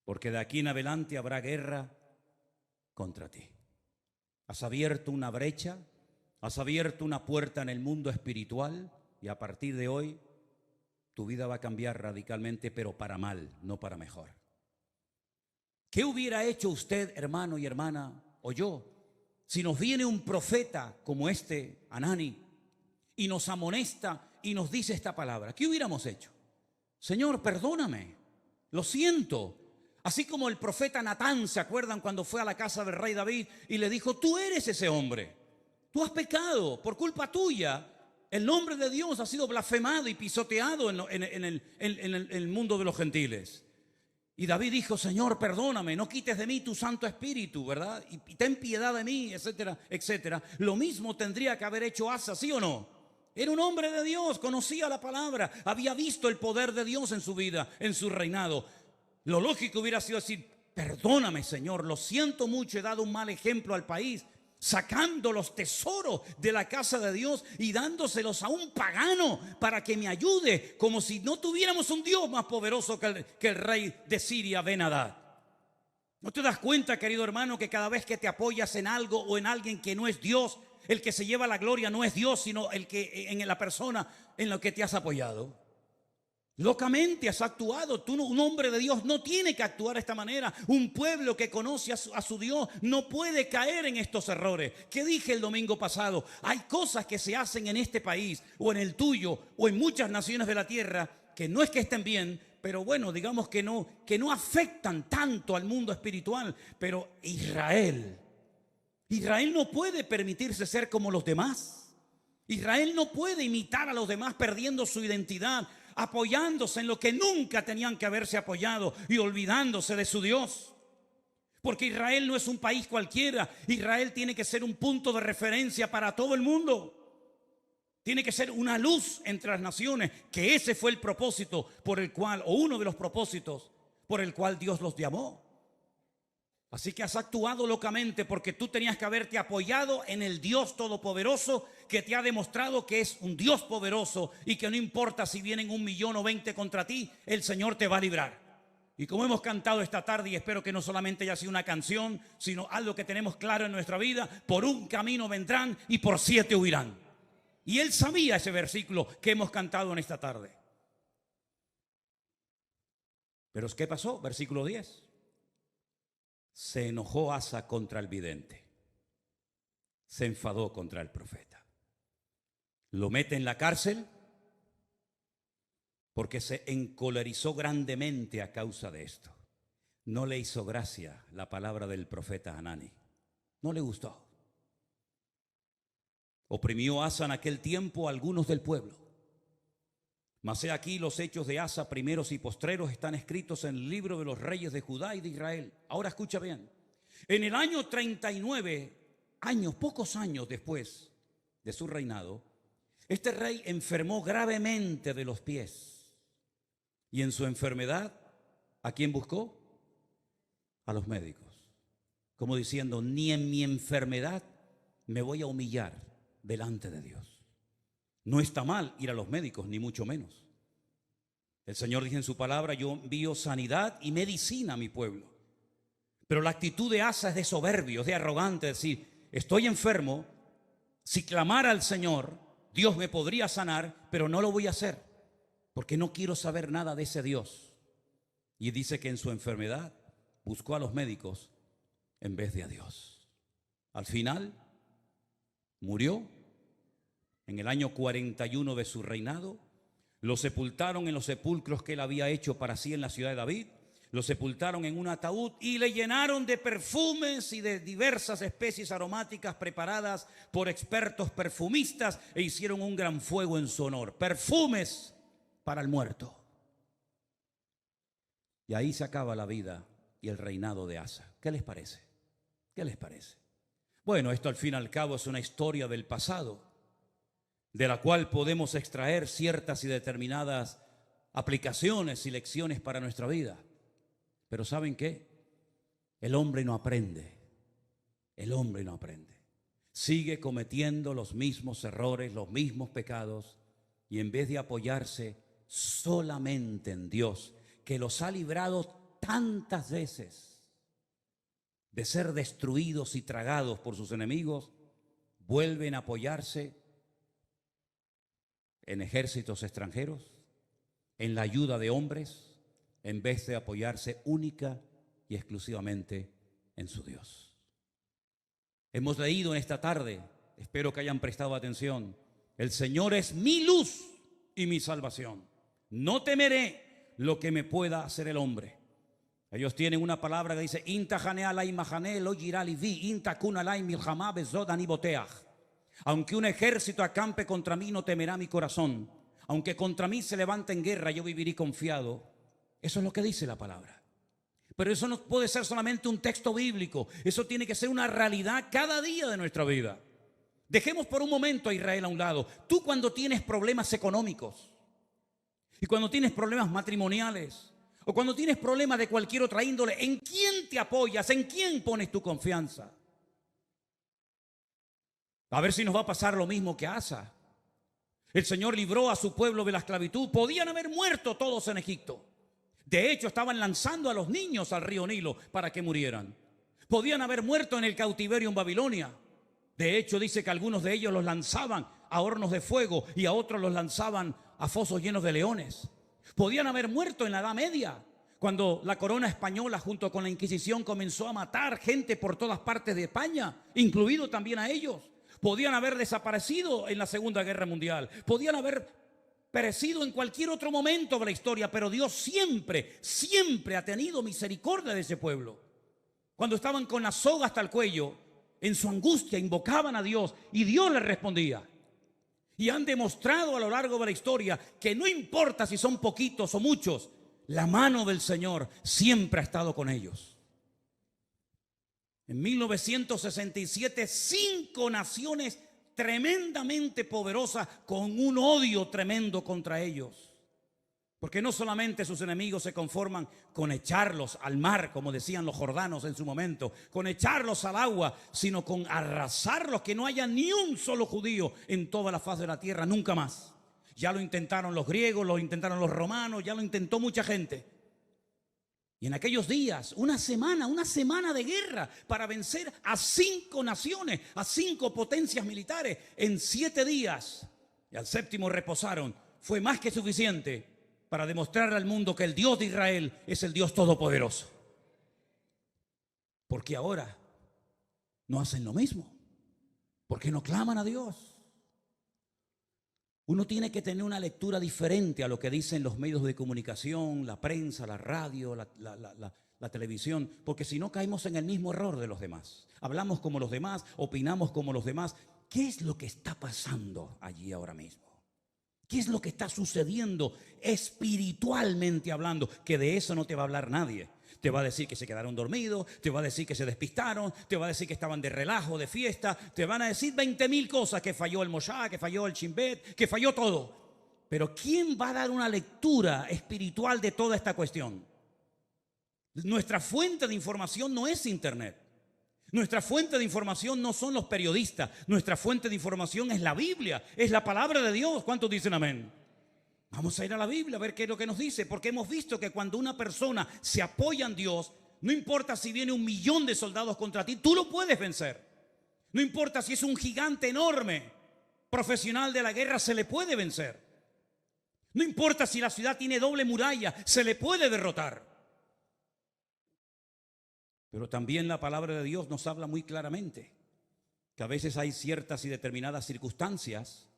Porque de aquí en adelante habrá guerra contra ti. Has abierto una brecha, has abierto una puerta en el mundo espiritual, y a partir de hoy tu vida va a cambiar radicalmente, pero para mal, no para mejor. ¿Qué hubiera hecho usted, hermano y hermana, o yo, si nos viene un profeta como este, Hanani, y nos amonesta y nos dice esta palabra? ¿Qué hubiéramos hecho? Señor, perdóname, lo siento. Así como el profeta Natán, ¿se acuerdan cuando fue a la casa del rey David y le dijo: tú eres ese hombre, tú has pecado, por culpa tuya el nombre de Dios ha sido blasfemado y pisoteado en el mundo de los gentiles? Y David dijo: Señor, perdóname, no quites de mí tu Santo Espíritu, ¿verdad? Y ten piedad de mí, etcétera, etcétera. Lo mismo tendría que haber hecho Asa, ¿sí o no? Era un hombre de Dios, conocía la palabra, había visto el poder de Dios en su vida, en su reinado. Lo lógico hubiera sido decir: perdóname, Señor, lo siento mucho, he dado un mal ejemplo al país, sacando los tesoros de la casa de Dios y dándoselos a un pagano para que me ayude, como si no tuviéramos un Dios más poderoso que el rey de Siria, Ben-Hadad. ¿No te das cuenta, querido hermano, que cada vez que te apoyas en algo o en alguien que no es Dios, el que se lleva la gloria no es Dios, sino el que en la persona en la que te has apoyado? Locamente has actuado. Tú, un hombre de Dios, no tiene que actuar de esta manera. Un pueblo que conoce a su Dios no puede caer en estos errores. ¿Qué dije el domingo pasado? Hay cosas que se hacen en este país, o en el tuyo, o en muchas naciones de la tierra, que no es que estén bien, pero bueno, digamos que no afectan tanto al mundo espiritual. Pero Israel no puede permitirse ser como los demás. Israel no puede imitar a los demás perdiendo su identidad, apoyándose en lo que nunca tenían que haberse apoyado y olvidándose de su Dios. Porque Israel no es un país cualquiera. Israel tiene que ser un punto de referencia para todo el mundo. Tiene que ser una luz entre las naciones, que ese fue el propósito por el cual, o uno de los propósitos por el cual Dios los llamó. Así que has actuado locamente porque tú tenías que haberte apoyado en el Dios Todopoderoso, que te ha demostrado que es un Dios poderoso y que no importa si vienen 1 millón o 20 contra ti, el Señor te va a librar. Y como hemos cantado esta tarde, y espero que no solamente haya sido una canción, sino algo que tenemos claro en nuestra vida: por un camino vendrán y por 7 huirán. Y él sabía ese versículo que hemos cantado en esta tarde. Pero ¿qué pasó? Versículo 10. Se enojó Asa contra el vidente. Se enfadó contra el profeta. Lo mete en la cárcel porque se encolerizó grandemente a causa de esto. No le hizo gracia la palabra del profeta Hanani. No le gustó. Oprimió Asa en aquel tiempo a algunos del pueblo. Mas he aquí, los hechos de Asa, primeros y postreros, están escritos en el libro de los reyes de Judá y de Israel. Ahora escucha bien. En el año 39, pocos años después de su reinado, este rey enfermó gravemente de los pies. Y en su enfermedad, ¿a quién buscó? A los médicos. Como diciendo, ni en mi enfermedad me voy a humillar delante de Dios. No está mal ir a los médicos, ni mucho menos. El Señor dice en su palabra: yo envío sanidad y medicina a mi pueblo. Pero la actitud de Asa es de soberbio, es de arrogante, es decir, estoy enfermo, si clamara al Señor, Dios me podría sanar, pero no lo voy a hacer, porque no quiero saber nada de ese Dios. Y dice que en su enfermedad buscó a los médicos en vez de a Dios. Al final, murió. En el año 41 de su reinado, lo sepultaron en los sepulcros que él había hecho para sí en la ciudad de David. Lo sepultaron en un ataúd y le llenaron de perfumes y de diversas especies aromáticas preparadas por expertos perfumistas, e hicieron un gran fuego en su honor. Perfumes para el muerto. Y ahí se acaba la vida y el reinado de Asa. ¿Qué les parece? ¿Qué les parece? Bueno, esto al fin y al cabo es una historia del pasado, de la cual podemos extraer ciertas y determinadas aplicaciones y lecciones para nuestra vida. Pero ¿saben qué? El hombre no aprende. El hombre no aprende. Sigue cometiendo los mismos errores, los mismos pecados, y en vez de apoyarse solamente en Dios, que los ha librado tantas veces de ser destruidos y tragados por sus enemigos, vuelven a apoyarse en ejércitos extranjeros, en la ayuda de hombres, en vez de apoyarse única y exclusivamente en su Dios. Hemos leído en esta tarde, espero que hayan prestado atención: el Señor es mi luz y mi salvación. No temeré lo que me pueda hacer el hombre. Ellos tienen una palabra que dice: Inta janea la imajane lo girali vi, inta kuna la milhamá bezodani boteach. Aunque un ejército acampe contra mí, no temerá mi corazón. Aunque contra mí se levante en guerra, yo viviré confiado. Eso es lo que dice la palabra. Pero eso no puede ser solamente un texto bíblico. Eso tiene que ser una realidad cada día de nuestra vida. Dejemos por un momento a Israel a un lado. Tú, cuando tienes problemas económicos, y cuando tienes problemas matrimoniales, o cuando tienes problemas de cualquier otra índole, ¿en quién te apoyas? ¿En quién pones tu confianza? A ver si nos va a pasar lo mismo que a Asa. El Señor libró a su pueblo de la esclavitud. Podían haber muerto todos en Egipto. De hecho, estaban lanzando a los niños al río Nilo para que murieran. Podían haber muerto en el cautiverio en Babilonia. De hecho, dice que algunos de ellos los lanzaban a hornos de fuego y a otros los lanzaban a fosos llenos de leones. Podían haber muerto en la Edad Media, cuando la corona española junto con la Inquisición comenzó a matar gente por todas partes de España, incluido también a ellos. Podían haber desaparecido en la Segunda Guerra Mundial, podían haber perecido en cualquier otro momento de la historia, pero Dios siempre, siempre ha tenido misericordia de ese pueblo. Cuando estaban con la soga hasta el cuello, en su angustia invocaban a Dios y Dios les respondía. Y han demostrado a lo largo de la historia que no importa si son poquitos o muchos, la mano del Señor siempre ha estado con ellos. En 1967, 5 naciones tremendamente poderosas con un odio tremendo contra ellos. Porque no solamente sus enemigos se conforman con echarlos al mar, como decían los jordanos en su momento, con echarlos al agua, sino con arrasarlos, que no haya ni un solo judío en toda la faz de la tierra, nunca más. Ya lo intentaron los griegos, lo intentaron los romanos, ya lo intentó mucha gente. Y en aquellos días, una semana de guerra para vencer a 5 naciones, a 5 potencias militares en 7 días. Y al 7º reposaron. Fue más que suficiente para demostrarle al mundo que el Dios de Israel es el Dios todopoderoso. Porque ahora no hacen lo mismo. Porque no claman a Dios. Uno tiene que tener una lectura diferente a lo que dicen los medios de comunicación, la prensa, la radio, la televisión, porque si no caemos en el mismo error de los demás. Hablamos como los demás, opinamos como los demás. ¿Qué es lo que está pasando allí ahora mismo? ¿Qué es lo que está sucediendo espiritualmente hablando? Que de eso no te va a hablar nadie. Te va a decir que se quedaron dormidos, te va a decir que se despistaron, te va a decir que estaban de relajo, de fiesta, te van a decir 20.000 cosas, que falló el Moshá, que falló el Chimbet, que falló todo. Pero ¿quién va a dar una lectura espiritual de toda esta cuestión? Nuestra fuente de información no es Internet. Nuestra fuente de información no son los periodistas. Nuestra fuente de información es la Biblia, es la palabra de Dios. ¿Cuántos dicen amén? Vamos a ir a la Biblia a ver qué es lo que nos dice, porque hemos visto que cuando una persona se apoya en Dios, no importa si viene 1.000.000 de soldados contra ti, tú lo puedes vencer. No importa si es un gigante enorme, profesional de la guerra, se le puede vencer. No importa si la ciudad tiene doble muralla, se le puede derrotar. Pero también la palabra de Dios nos habla muy claramente que a veces hay ciertas y determinadas circunstancias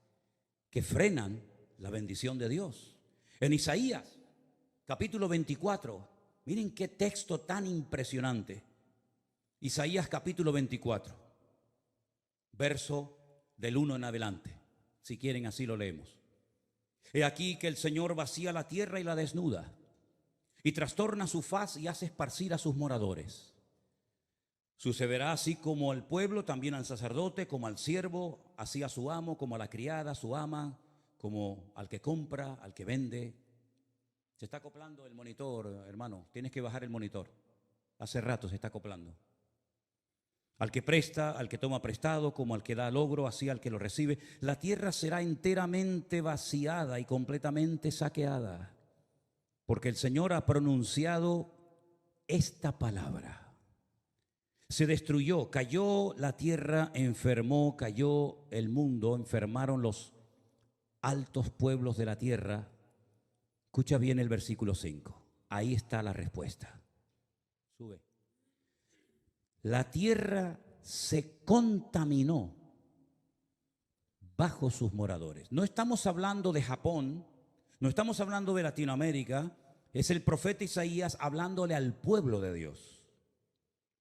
que frenan la bendición de Dios. En Isaías, capítulo 24, miren qué texto tan impresionante. Isaías capítulo 24, verso del 1 en adelante. Si quieren, así lo leemos. He aquí que el Señor vacía la tierra y la desnuda, y trastorna su faz y hace esparcir a sus moradores. Sucederá así como al pueblo, también al sacerdote, como al siervo, así a su amo, como a la criada, a su ama, como al que compra, al que vende. Se está acoplando el monitor, hermano. Tienes que bajar el monitor. Hace rato se está acoplando. Al que presta, al que toma prestado, como al que da logro, así al que lo recibe. La tierra será enteramente vaciada y completamente saqueada, porque el Señor ha pronunciado esta palabra. Se destruyó, cayó la tierra, enfermó, cayó el mundo, enfermaron los altos pueblos de la tierra. Escucha bien el versículo 5. Ahí está la respuesta. Sube. La tierra se contaminó bajo sus moradores. No estamos hablando de Japón, no estamos hablando de Latinoamérica. Es el profeta Isaías hablándole al pueblo de Dios,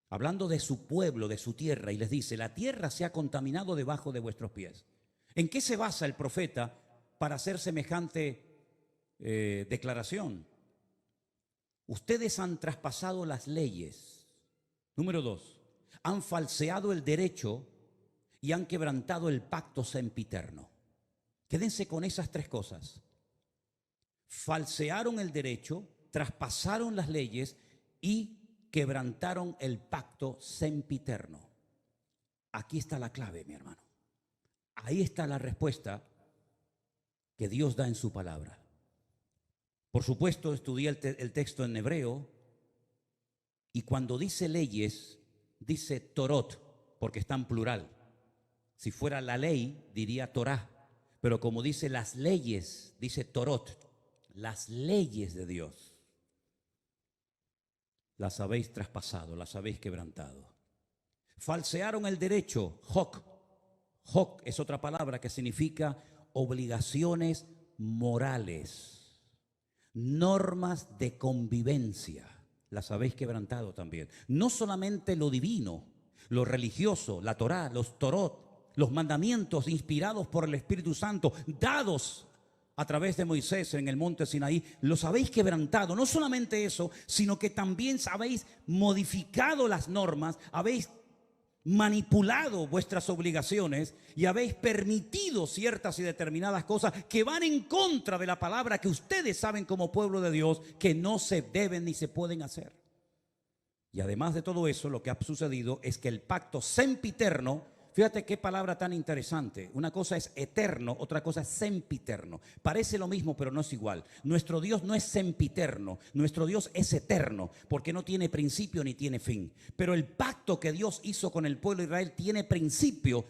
hablando de su pueblo, de su tierra, y les dice: la tierra se ha contaminado debajo de vuestros pies. ¿En qué se basa el profeta para hacer semejante declaración? Ustedes han traspasado las leyes. Número 2, han falseado el derecho y han quebrantado el pacto sempiterno. Quédense con esas 3 cosas. Falsearon el derecho, traspasaron las leyes y quebrantaron el pacto sempiterno. Aquí está la clave, mi hermano. Ahí está la respuesta que Dios da en su palabra. Por supuesto, estudié el texto en hebreo, y cuando dice leyes, dice Torot, porque está en plural. Si fuera la ley, diría Torah, pero como dice las leyes, dice Torot, las leyes de Dios las habéis traspasado, las habéis quebrantado. Falsearon el derecho, hoc. Hoc es otra palabra que significa obligaciones morales, normas de convivencia, las habéis quebrantado también. No solamente lo divino, lo religioso, la Torá, los Torot, los mandamientos inspirados por el Espíritu Santo, dados a través de Moisés en el monte Sinaí, los habéis quebrantado. No solamente eso, sino que también habéis modificado las normas, habéis manipulado vuestras obligaciones y habéis permitido ciertas y determinadas cosas que van en contra de la palabra que ustedes saben como pueblo de Dios que no se deben ni se pueden hacer. Y además de todo eso, lo que ha sucedido es que el pacto sempiterno, fíjate qué palabra tan interesante. Una cosa es eterno, otra cosa es sempiterno. Parece lo mismo, pero no es igual. Nuestro Dios no es sempiterno, nuestro Dios es eterno, porque no tiene principio ni tiene fin. Pero el pacto que Dios hizo con el pueblo de Israel tiene principio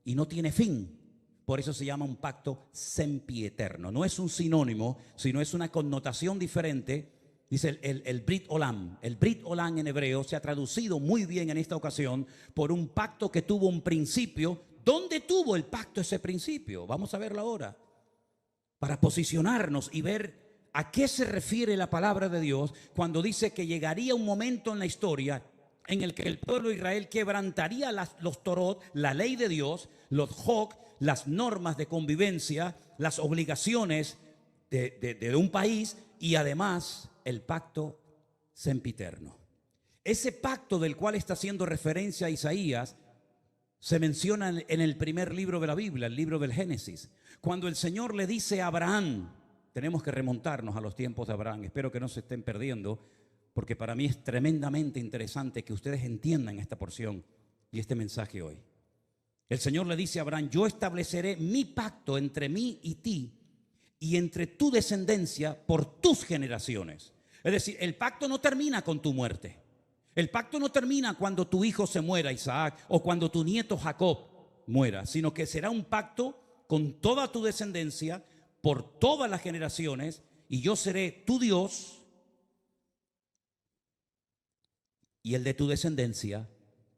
y no tiene fin. Por eso se llama un pacto sempieterno. No es un sinónimo, sino es una connotación diferente. Dice el Brit Olam. El Brit Olam en hebreo se ha traducido muy bien en esta ocasión por un pacto que tuvo un principio. ¿Dónde tuvo el pacto ese principio? Vamos a verlo ahora. Para posicionarnos y ver a qué se refiere la palabra de Dios cuando dice que llegaría un momento en la historia en el que el pueblo de Israel quebrantaría los Torot, la ley de Dios, los Hoc, las normas de convivencia, las obligaciones de un país y además el pacto sempiterno. Ese pacto del cual está haciendo referencia a Isaías se menciona en el primer libro de la Biblia, el libro del Génesis. Cuando el Señor le dice a Abraham, tenemos que remontarnos a los tiempos de Abraham, espero que no se estén perdiendo, porque para mí es tremendamente interesante que ustedes entiendan esta porción y este mensaje hoy. El Señor le dice a Abraham, yo estableceré mi pacto entre mí y ti, y entre tu descendencia por tus generaciones. Es decir, el pacto no termina con tu muerte. El pacto no termina cuando tu hijo se muera, Isaac, o cuando tu nieto Jacob muera, sino que será un pacto con toda tu descendencia por todas las generaciones, y yo seré tu Dios y el de tu descendencia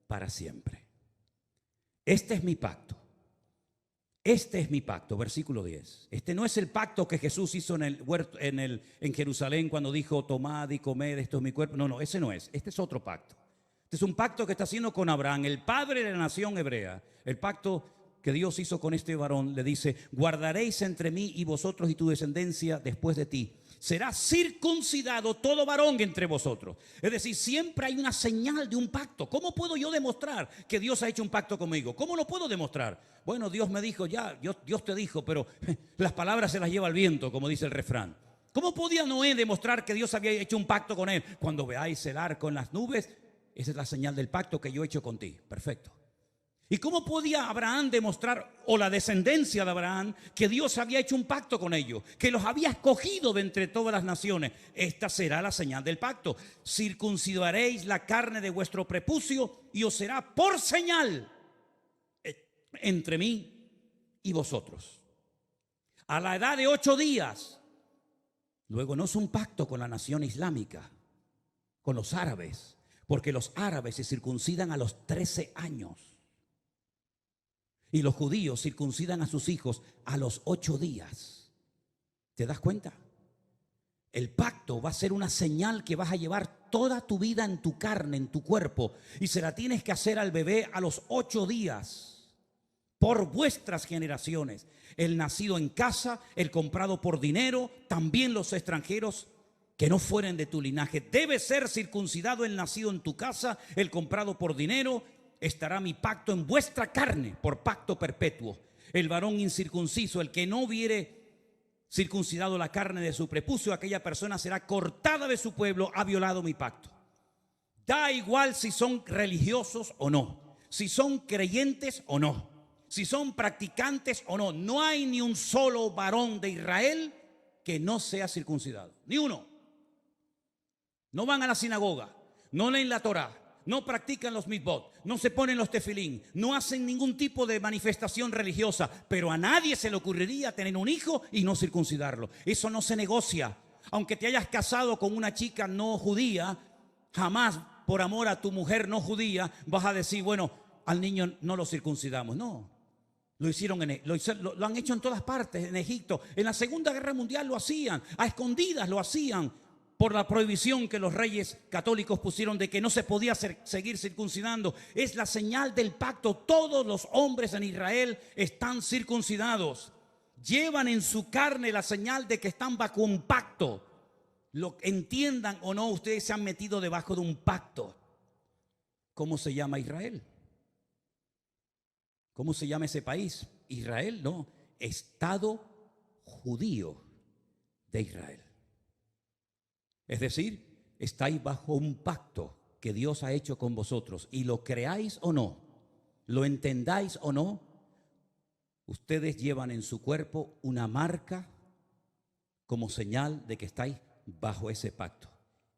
para siempre. Este es mi pacto. Este es mi pacto, versículo 10. Este no es el pacto que Jesús hizo en el huerto, en Jerusalén cuando dijo, tomad y comed, esto es mi cuerpo. No, ese no es. Este es otro pacto. Este es un pacto que está haciendo con Abraham, el padre de la nación hebrea. El pacto que Dios hizo con este varón, le dice, guardaréis entre mí y vosotros y tu descendencia después de ti. Será circuncidado todo varón entre vosotros. Es decir, siempre hay una señal de un pacto. ¿Cómo puedo yo demostrar que Dios ha hecho un pacto conmigo? ¿Cómo lo puedo demostrar? Bueno, Dios me dijo ya, Dios te dijo, pero las palabras se las lleva el viento, como dice el refrán. ¿Cómo podía Noé demostrar que Dios había hecho un pacto con él? Cuando veáis el arco en las nubes, esa es la señal del pacto que yo he hecho con ti. Perfecto. ¿Y cómo podía Abraham demostrar, o la descendencia de Abraham, que Dios había hecho un pacto con ellos, que los había escogido de entre todas las naciones? Esta será la señal del pacto. Circuncidaréis la carne de vuestro prepucio y os será por señal entre mí y vosotros. A la edad de 8 días. Luego no es un pacto con la nación islámica, con los árabes, porque los árabes se circuncidan a los 13 años. Y los judíos circuncidan a sus hijos a los 8 días. ¿Te das cuenta? El pacto va a ser una señal que vas a llevar toda tu vida en tu carne, en tu cuerpo. Y se la tienes que hacer al bebé a los 8 días. Por vuestras generaciones. El nacido en casa, el comprado por dinero, también los extranjeros que no fueren de tu linaje. Debe ser circuncidado el nacido en tu casa, el comprado por dinero. Estará mi pacto en vuestra carne por pacto perpetuo. El varón incircunciso, el que no hubiere circuncidado la carne de su prepucio, aquella persona será cortada de su pueblo, ha violado mi pacto. Da igual si son religiosos o no, si son creyentes o no, si son practicantes o no. No hay ni un solo varón de Israel que no sea circuncidado, ni uno. No van a la sinagoga, no leen la Torá, no practican los mitzvot, no se ponen los tefilín, no hacen ningún tipo de manifestación religiosa, pero a nadie se le ocurriría tener un hijo y no circuncidarlo. Eso no se negocia. Aunque te hayas casado con una chica no judía, jamás por amor a tu mujer no judía vas a decir, bueno, al niño no lo circuncidamos. No, lo han hecho en todas partes, en Egipto. En la Segunda Guerra Mundial lo hacían, a escondidas lo hacían, por la prohibición que los reyes católicos pusieron de que no se podía seguir circuncidando. Es la señal del pacto. Todos los hombres en Israel están circuncidados. Llevan en su carne la señal de que están bajo un pacto. Lo entiendan o no, ustedes se han metido debajo de un pacto. ¿Cómo se llama Israel? ¿Cómo se llama ese país? Israel, no. Estado judío de Israel. Es decir, estáis bajo un pacto que Dios ha hecho con vosotros. Y lo creáis o no, lo entendáis o no, ustedes llevan en su cuerpo una marca como señal de que estáis bajo ese pacto.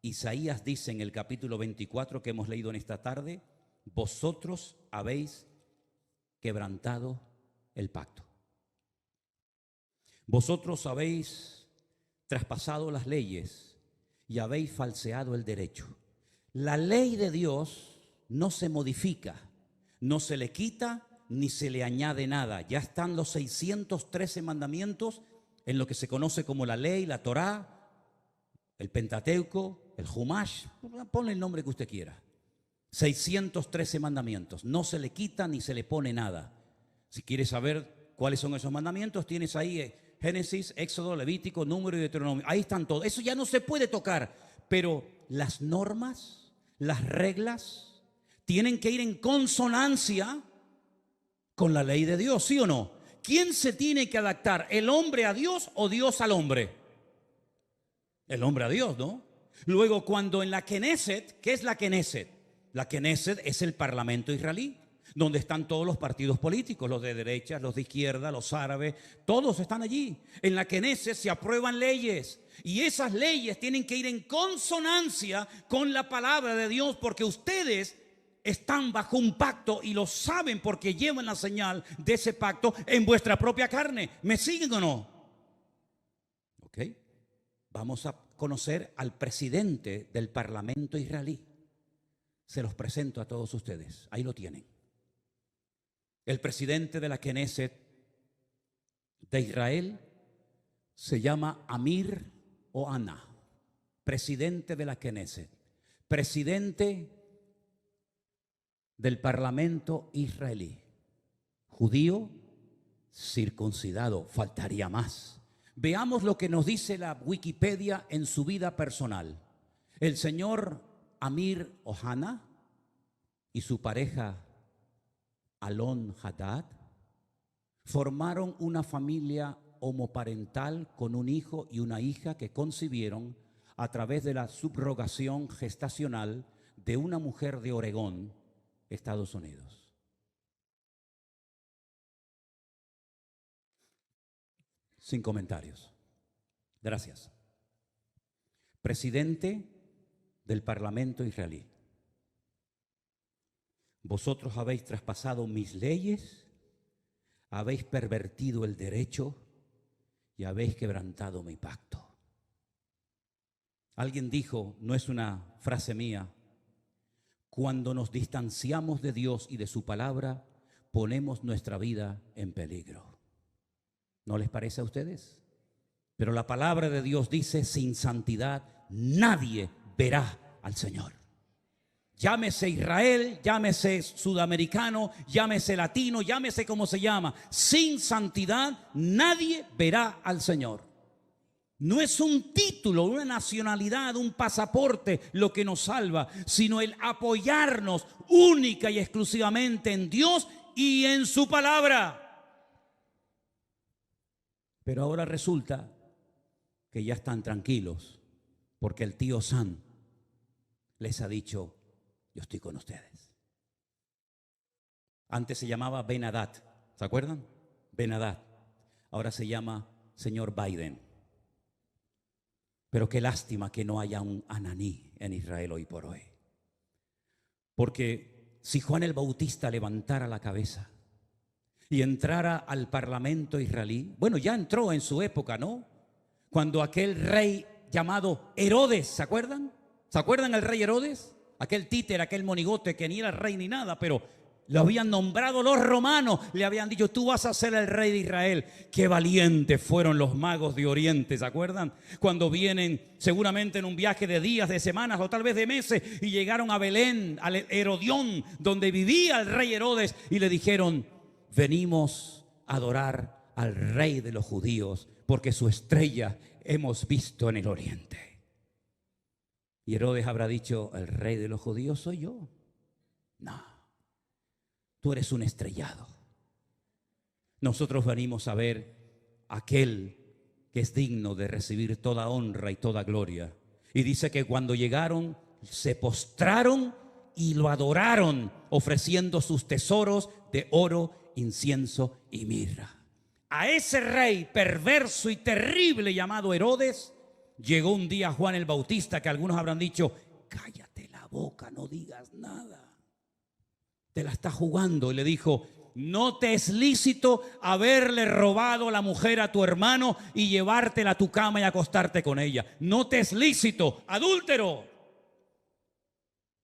Isaías dice en el capítulo 24 que hemos leído en esta tarde, vosotros habéis quebrantado el pacto. Vosotros habéis traspasado las leyes y habéis falseado el derecho. La ley de Dios no se modifica, no se le quita ni se le añade nada. Ya están los 613 mandamientos en lo que se conoce como la ley, la Torá, el Pentateuco, el Humash, ponle el nombre que usted quiera. 613 mandamientos, no se le quita ni se le pone nada. Si quieres saber cuáles son esos mandamientos, tienes ahí Génesis, Éxodo, Levítico, Número y Deuteronomio. Ahí están todos. Eso ya no se puede tocar, pero las normas, las reglas, tienen que ir en consonancia con la ley de Dios, ¿sí o no? ¿Quién se tiene que adaptar? ¿El hombre a Dios o Dios al hombre? El hombre a Dios, ¿no? Luego, cuando en la Knesset, ¿qué es la Knesset? La Knesset es el parlamento israelí, donde están todos los partidos políticos, los de derecha, los de izquierda, los árabes, todos están allí. En la Knesset se aprueban leyes y esas leyes tienen que ir en consonancia con la palabra de Dios, porque ustedes están bajo un pacto y lo saben porque llevan la señal de ese pacto en vuestra propia carne. ¿Me siguen o no? ¿Ok? Vamos a conocer al presidente del parlamento israelí. Se los presento a todos ustedes. Ahí lo tienen. El presidente de la Knesset de Israel se llama Amir Ohana. Presidente de la Knesset. Presidente del parlamento israelí. Judío, circuncidado. Faltaría más. Veamos lo que nos dice la Wikipedia en su vida personal. El señor Amir Ohana y su pareja Alon Haddad formaron una familia homoparental con un hijo y una hija que concibieron a través de la subrogación gestacional de una mujer de Oregón, Estados Unidos. Sin comentarios. Gracias. Presidente del Parlamento israelí. Vosotros habéis traspasado mis leyes, habéis pervertido el derecho y habéis quebrantado mi pacto. Alguien dijo, no es una frase mía, cuando nos distanciamos de Dios y de su palabra, ponemos nuestra vida en peligro. ¿No les parece a ustedes? Pero la palabra de Dios dice, sin santidad nadie verá al Señor. Llámese Israel, llámese sudamericano, llámese latino, llámese como se llama. Sin santidad nadie verá al Señor. No es un título, una nacionalidad, un pasaporte lo que nos salva, sino el apoyarnos única y exclusivamente en Dios y en su palabra. Pero ahora resulta que ya están tranquilos porque el tío Sam les ha dicho, yo estoy con ustedes. Antes se llamaba Ben Haddad, ¿se acuerdan? Ben Haddad. Ahora se llama señor Biden. Pero qué lástima que no haya un Ananí en Israel hoy por hoy. Porque si Juan el Bautista levantara la cabeza y entrara al parlamento israelí, bueno, ya entró en su época, ¿no? Cuando aquel rey llamado Herodes, ¿se acuerdan? ¿Se acuerdan el rey Herodes? Aquel títer, aquel monigote que ni era rey ni nada, pero lo habían nombrado los romanos, le habían dicho, tú vas a ser el rey de Israel. Qué valientes fueron los magos de Oriente, ¿se acuerdan? Cuando vienen seguramente en un viaje de días, de semanas o tal vez de meses y llegaron a Belén, al Herodión, donde vivía el rey Herodes, y le dijeron, venimos a adorar al rey de los judíos porque su estrella hemos visto en el oriente. Y Herodes habrá dicho, ¿el rey de los judíos soy yo? No, tú eres un estrellado. Nosotros venimos a ver a aquel que es digno de recibir toda honra y toda gloria. Y dice que cuando llegaron, se postraron y lo adoraron, ofreciendo sus tesoros de oro, incienso y mirra. A ese rey perverso y terrible llamado Herodes, llegó un día Juan el Bautista, que algunos habrán dicho, cállate la boca, no digas nada. Te la está jugando. Y le dijo, no te es lícito haberle robado la mujer a tu hermano y llevártela a tu cama y acostarte con ella. No te es lícito, adúltero.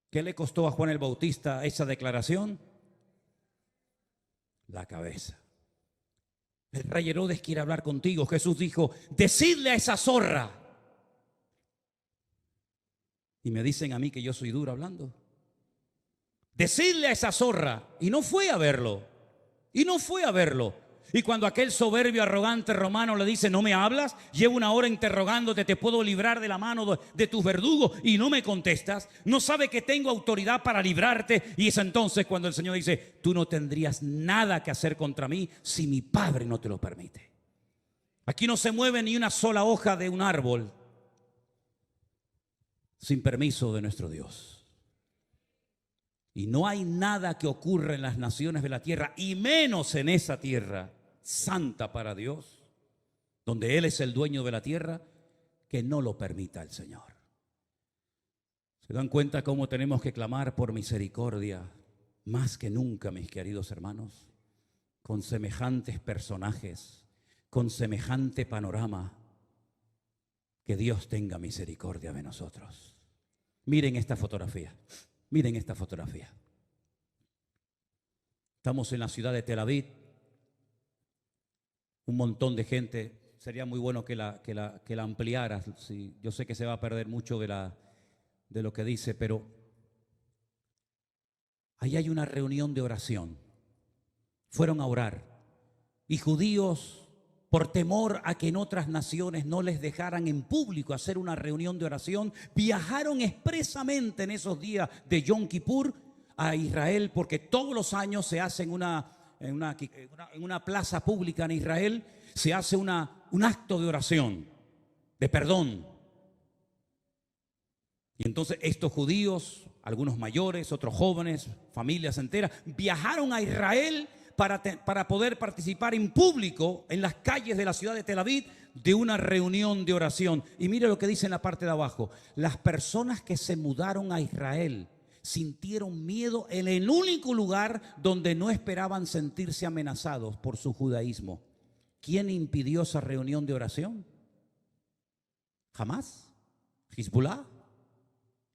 ¿Qué le costó a Juan el Bautista esa declaración? La cabeza. El rey Herodes quiere hablar contigo. Jesús dijo, decidle a esa zorra. Y me dicen a mí que yo soy duro hablando. Decidle a esa zorra. Y no fue a verlo. Y no fue a verlo. Y cuando aquel soberbio, arrogante romano le dice, ¿no me hablas? Llevo una hora interrogándote, te puedo librar de la mano de tus verdugos y no me contestas. No sabe que tengo autoridad para librarte. Y es entonces cuando el Señor dice, tú no tendrías nada que hacer contra mí si mi Padre no te lo permite. Aquí no se mueve ni una sola hoja de un árbol sin permiso de nuestro Dios. Y no hay nada que ocurra en las naciones de la tierra, y menos en esa tierra santa para Dios, donde Él es el dueño de la tierra, que no lo permita el Señor. ¿Se dan cuenta cómo tenemos que clamar por misericordia más que nunca, mis queridos hermanos? Con semejantes personajes, con semejante panorama, que Dios tenga misericordia de nosotros. Miren esta fotografía. Miren esta fotografía. Estamos en la ciudad de Tel Aviv. Un montón de gente. Sería muy bueno que la ampliaras. Sí, yo sé que se va a perder mucho de lo que dice, pero ahí hay una reunión de oración. Fueron a orar. Y judíos, por temor a que en otras naciones no les dejaran en público hacer una reunión de oración, viajaron expresamente en esos días de Yom Kippur a Israel, porque todos los años se hace en una plaza pública en Israel, se hace un acto de oración, de perdón. Y entonces estos judíos, algunos mayores, otros jóvenes, familias enteras, viajaron a Israel para poder participar en público en las calles de la ciudad de Tel Aviv de una reunión de oración. Y mire lo que dice en la parte de abajo. Las personas que se mudaron a Israel sintieron miedo en el único lugar donde no esperaban sentirse amenazados por su judaísmo. ¿Quién impidió esa reunión de oración? ¿Jamás? ¿Hezbollah?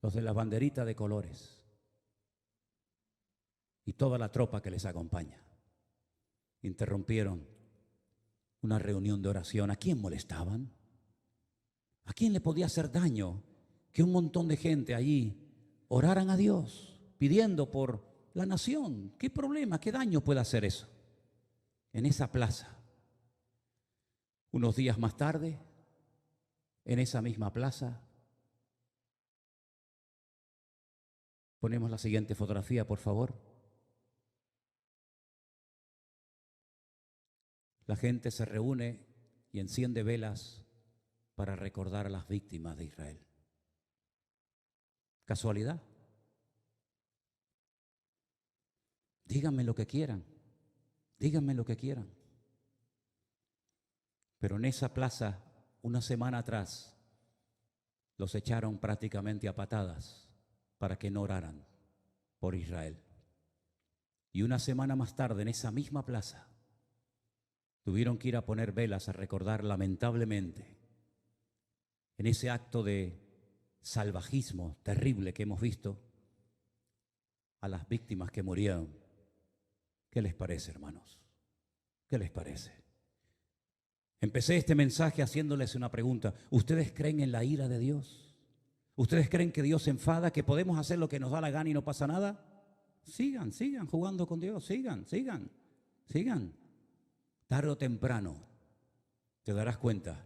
Los de la banderita de colores y toda la tropa que les acompaña. Interrumpieron una reunión de oración. ¿A quién molestaban? ¿A quién le podía hacer daño que un montón de gente allí oraran a Dios pidiendo por la nación? ¿Qué problema, qué daño puede hacer eso? En esa plaza, unos días más tarde, en esa misma plaza, ponemos la siguiente fotografía, por favor. La gente se reúne y enciende velas para recordar a las víctimas de Israel. ¿Casualidad? Díganme lo que quieran. Díganme lo que quieran. Pero en esa plaza, una semana atrás, los echaron prácticamente a patadas para que no oraran. por Israel. Y una semana más tarde, en esa misma plaza, tuvieron que ir a poner velas a recordar lamentablemente, en ese acto de salvajismo terrible que hemos visto, a las víctimas que murieron. ¿Qué les parece, hermanos? ¿Qué les parece? Empecé este mensaje haciéndoles una pregunta. ¿Ustedes creen en la ira de Dios? ¿Ustedes creen que Dios se enfada, que podemos hacer lo que nos da la gana y no pasa nada? Sigan jugando con Dios, sigan. Tarde o temprano te darás cuenta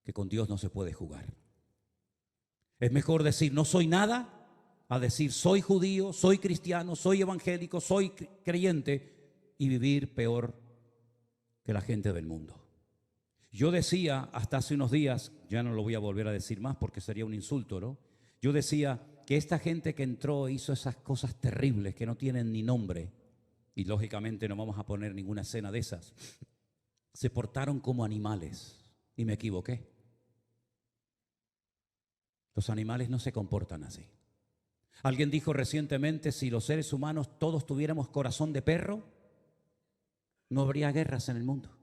que con Dios no se puede jugar. Es mejor decir no soy nada a decir soy judío, soy cristiano, soy evangélico, soy creyente y vivir peor que la gente del mundo. Yo decía hasta hace unos días, ya no lo voy a volver a decir más porque sería un insulto, ¿no? Yo decía que esta gente que entró hizo esas cosas terribles que no tienen ni nombre, y lógicamente no vamos a poner ninguna escena de esas, se portaron como animales, y me equivoqué. Los animales no se comportan así. Alguien dijo recientemente, si los seres humanos todos tuviéramos corazón de perro, no habría guerras en el mundo.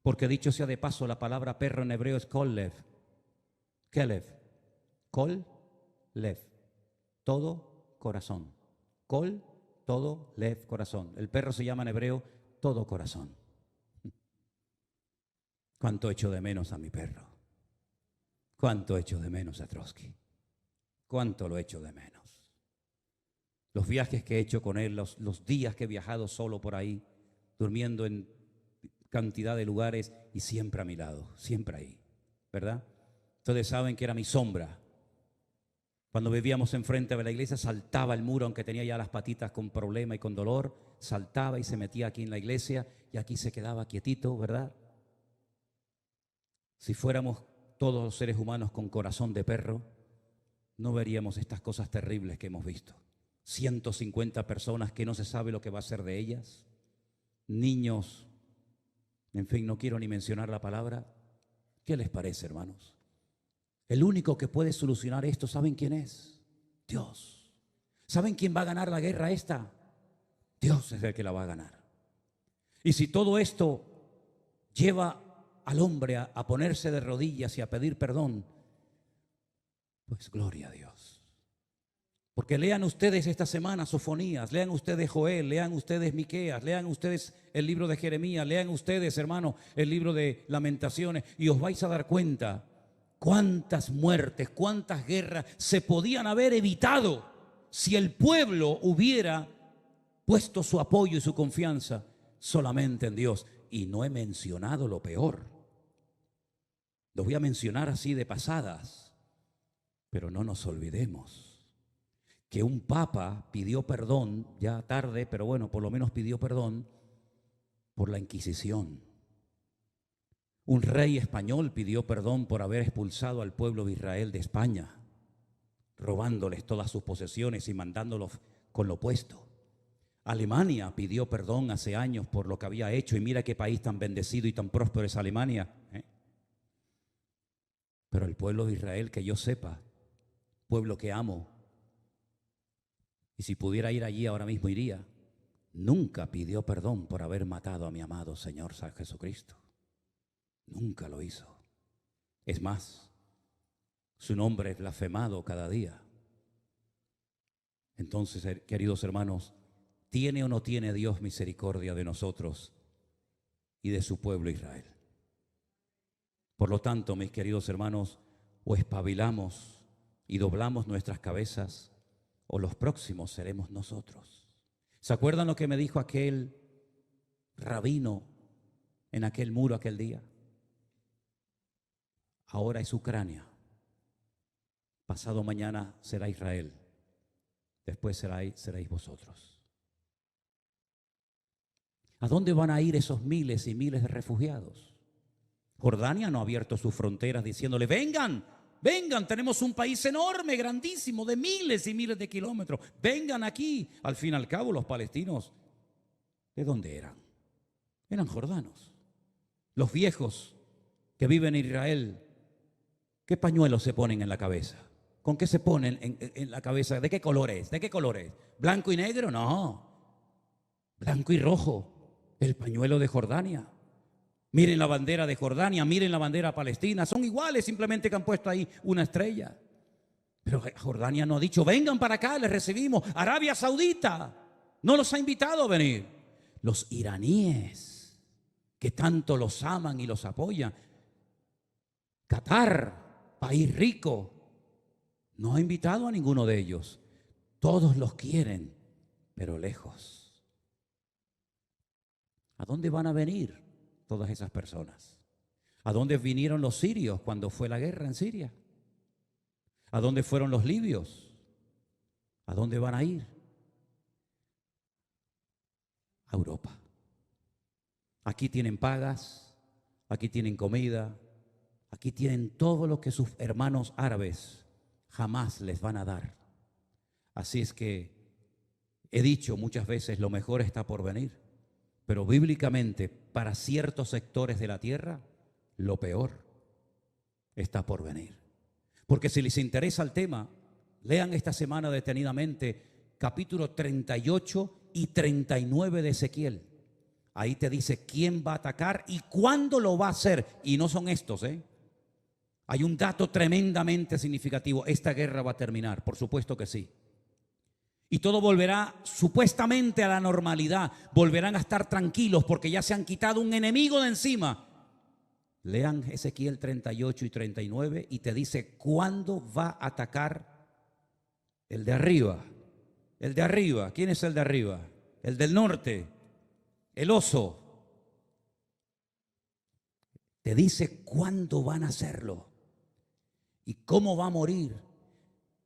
Porque dicho sea de paso, la palabra perro en hebreo es kol-lev. Kelev. Kol-lev. Todo corazón. Kol, todo, lev, corazón. El perro se llama en hebreo todo corazón. ¿Cuánto echo de menos a mi perro? ¿Cuánto echo de menos a Trotsky? ¿Cuánto lo echo de menos? Los viajes que he hecho con él, los días que he viajado solo por ahí, durmiendo en cantidad de lugares y siempre a mi lado, siempre ahí, ¿verdad? Ustedes saben que era mi sombra. Cuando vivíamos enfrente de la iglesia, saltaba el muro, aunque tenía ya las patitas con problema y con dolor, saltaba y se metía aquí en la iglesia y aquí se quedaba quietito, ¿verdad? Si fuéramos todos los seres humanos con corazón de perro, no veríamos estas cosas terribles que hemos visto. 150 personas que no se sabe lo que va a ser de ellas, niños, en fin, no quiero ni mencionar la palabra. ¿Qué les parece, hermanos? El único que puede solucionar esto, ¿saben quién es? Dios. ¿Saben quién va a ganar la guerra esta? Dios es el que la va a ganar. Y si todo esto lleva al hombre a ponerse de rodillas y a pedir perdón, pues gloria a Dios. Porque lean ustedes esta semana Sofonías, lean ustedes Joel, lean ustedes Miqueas, lean ustedes el libro de Jeremías, lean ustedes, hermano, el libro de Lamentaciones, y os vais a dar cuenta cuántas muertes, cuántas guerras se podían haber evitado si el pueblo hubiera puesto su apoyo y su confianza solamente en Dios. Y no he mencionado lo peor. Lo voy a mencionar así de pasadas, pero no nos olvidemos que un papa pidió perdón, ya tarde, pero bueno, por lo menos pidió perdón por la Inquisición. Un rey español pidió perdón por haber expulsado al pueblo de Israel de España, robándoles todas sus posesiones y mandándolos con lo opuesto. Alemania pidió perdón hace años por lo que había hecho, y mira qué país tan bendecido y tan próspero es Alemania, ¿eh? Pero el pueblo de Israel, que yo sepa, pueblo que amo, y si pudiera ir allí ahora mismo iría, nunca pidió perdón por haber matado a mi amado Señor San Jesucristo. Nunca lo hizo. Es más, su nombre es blasfemado cada día. Entonces, queridos hermanos, ¿tiene o no tiene Dios misericordia de nosotros y de su pueblo Israel? Por lo tanto, mis queridos hermanos, o espabilamos y doblamos nuestras cabezas, o los próximos seremos nosotros. ¿Se acuerdan lo que me dijo aquel rabino en aquel muro aquel día? Ahora es Ucrania, pasado mañana será Israel, después seréis vosotros. ¿A dónde van a ir esos miles y miles de refugiados? Jordania no ha abierto sus fronteras diciéndole, vengan, vengan, tenemos un país enorme, grandísimo, de miles y miles de kilómetros. Vengan aquí. Al fin y al cabo, los palestinos, ¿de dónde eran? Eran jordanos. Los viejos que viven en Israel, ¿qué pañuelos se ponen en la cabeza? ¿Con qué se ponen en la cabeza? ¿De qué color es? ¿De qué color es? ¿Blanco y negro? No. Blanco y rojo. El pañuelo de Jordania. Miren la bandera de Jordania, miren la bandera palestina. Son iguales, simplemente que han puesto ahí una estrella. Pero Jordania no ha dicho, vengan para acá, les recibimos. Arabia Saudita no los ha invitado a venir. Los iraníes, que tanto los aman y los apoyan. Qatar, país rico, no ha invitado a ninguno de ellos. Todos los quieren, pero lejos. ¿A dónde van a venir todas esas personas? ¿A dónde vinieron los sirios cuando fue la guerra en Siria? ¿A dónde fueron los libios? ¿A dónde van a ir? A Europa. Aquí tienen pagas, aquí tienen comida, aquí tienen todo lo que sus hermanos árabes jamás les van a dar. Así es que he dicho muchas veces, lo mejor está por venir. Pero bíblicamente, para ciertos sectores de la tierra, lo peor está por venir. Porque si les interesa el tema, lean esta semana detenidamente capítulo 38 y 39 de Ezequiel. Ahí te dice quién va a atacar y cuándo lo va a hacer. Y no son estos, ¿eh? Hay un dato tremendamente significativo. Esta guerra va a terminar, por supuesto que sí. Y todo volverá supuestamente a la normalidad. Volverán a estar tranquilos porque ya se han quitado un enemigo de encima. Lean Ezequiel 38 y 39 y te dice cuándo va a atacar el de arriba. El de arriba. ¿Quién es el de arriba? El del norte. El oso. Te dice cuándo van a hacerlo y cómo va a morir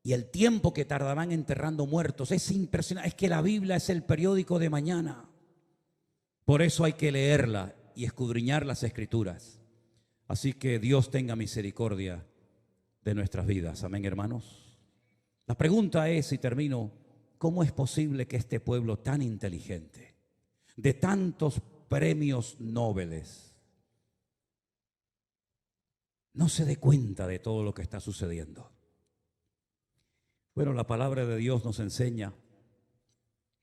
y el tiempo que tardarán enterrando muertos. Es impresionante. Es que la Biblia es el periódico de mañana. Por eso hay que leerla y escudriñar las Escrituras. Así que Dios tenga misericordia de nuestras vidas. Amén, hermanos. La pregunta es, y termino, ¿cómo es posible que este pueblo tan inteligente, de tantos premios Nobeles, no se dé cuenta de todo lo que está sucediendo? Bueno, la palabra de Dios nos enseña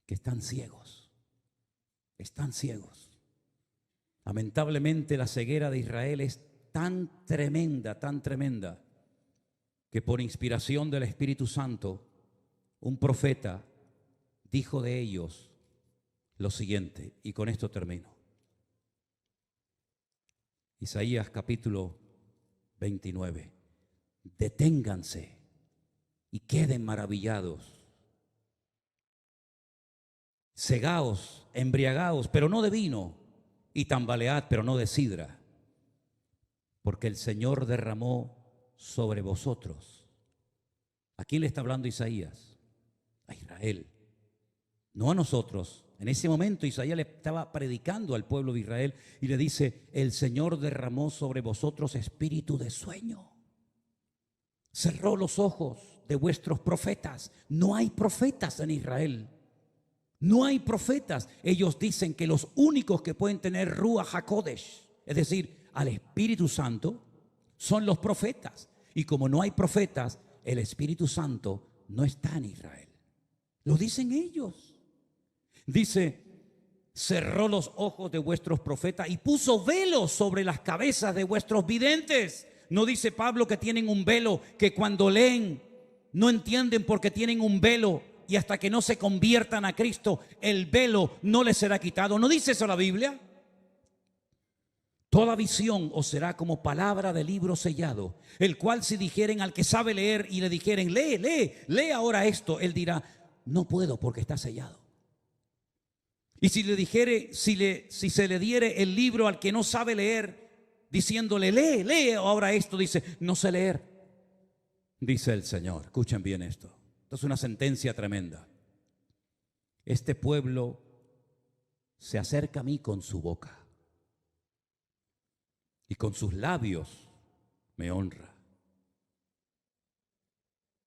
que están ciegos. Están ciegos. Lamentablemente la ceguera de Israel es tan tremenda, que por inspiración del Espíritu Santo, un profeta dijo de ellos lo siguiente, y con esto termino. Isaías capítulo 29. Deténganse y queden maravillados. Cegaos, embriagaos, pero no de vino, y tambalead, pero no de sidra, porque el Señor derramó sobre vosotros. ¿A quién le está hablando Isaías? A Israel, no a nosotros. En ese momento Isaías le estaba predicando al pueblo de Israel y le dice, el Señor derramó sobre vosotros espíritu de sueño. Cerró los ojos de vuestros profetas. No hay profetas en Israel. No hay profetas. Ellos dicen que los únicos que pueden tener Ruach HaKodesh, es decir, al Espíritu Santo, son los profetas. Y como no hay profetas, el Espíritu Santo no está en Israel. Lo dicen ellos. Dice, cerró los ojos de vuestros profetas y puso velos sobre las cabezas de vuestros videntes. No dice Pablo que tienen un velo, que cuando leen no entienden porque tienen un velo y hasta que no se conviertan a Cristo, el velo no les será quitado. ¿No dice eso la Biblia? Toda visión os será como palabra de libro sellado, el cual si dijeren al que sabe leer y le dijeren, lee ahora esto, él dirá, no puedo porque está sellado. Y si le dijere, si se le diere el libro al que no sabe leer, diciéndole, lee ahora esto, dice, no sé leer. Dice el Señor, escuchen bien esto. Esto es una sentencia tremenda. Este pueblo se acerca a mí con su boca y con sus labios me honra,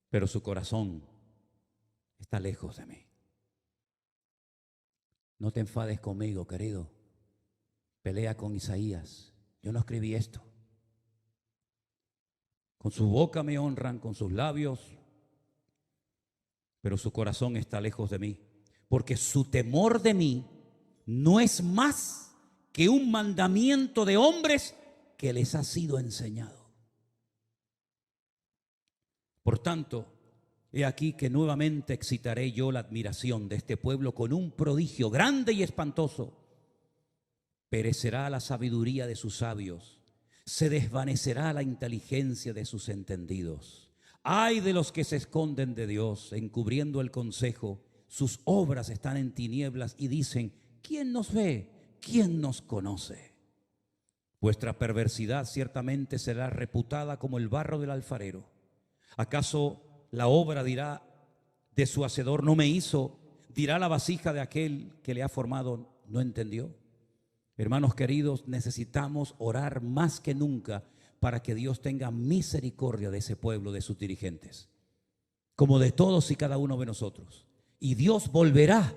pero su corazón está lejos de mí. No te enfades conmigo, querido. Pelea con Isaías. Yo no escribí esto. Con su boca me honran, con sus labios, pero su corazón está lejos de mí, porque su temor de mí no es más que un mandamiento de hombres que les ha sido enseñado. Por tanto, he aquí que nuevamente excitaré yo la admiración de este pueblo con un prodigio grande y espantoso. Perecerá la sabiduría de sus sabios, se desvanecerá la inteligencia de sus entendidos. Ay de los que se esconden de Dios, encubriendo el consejo. Sus obras están en tinieblas y dicen: ¿quién nos ve? ¿Quién nos conoce? Vuestra perversidad ciertamente será reputada como el barro del alfarero. ¿Acaso la obra dirá de su hacedor: no me hizo? Dirá la vasija de aquel que le ha formado: no entendió. Hermanos queridos, necesitamos orar más que nunca para que Dios tenga misericordia de ese pueblo, de sus dirigentes, como de todos y cada uno de nosotros. Y Dios volverá,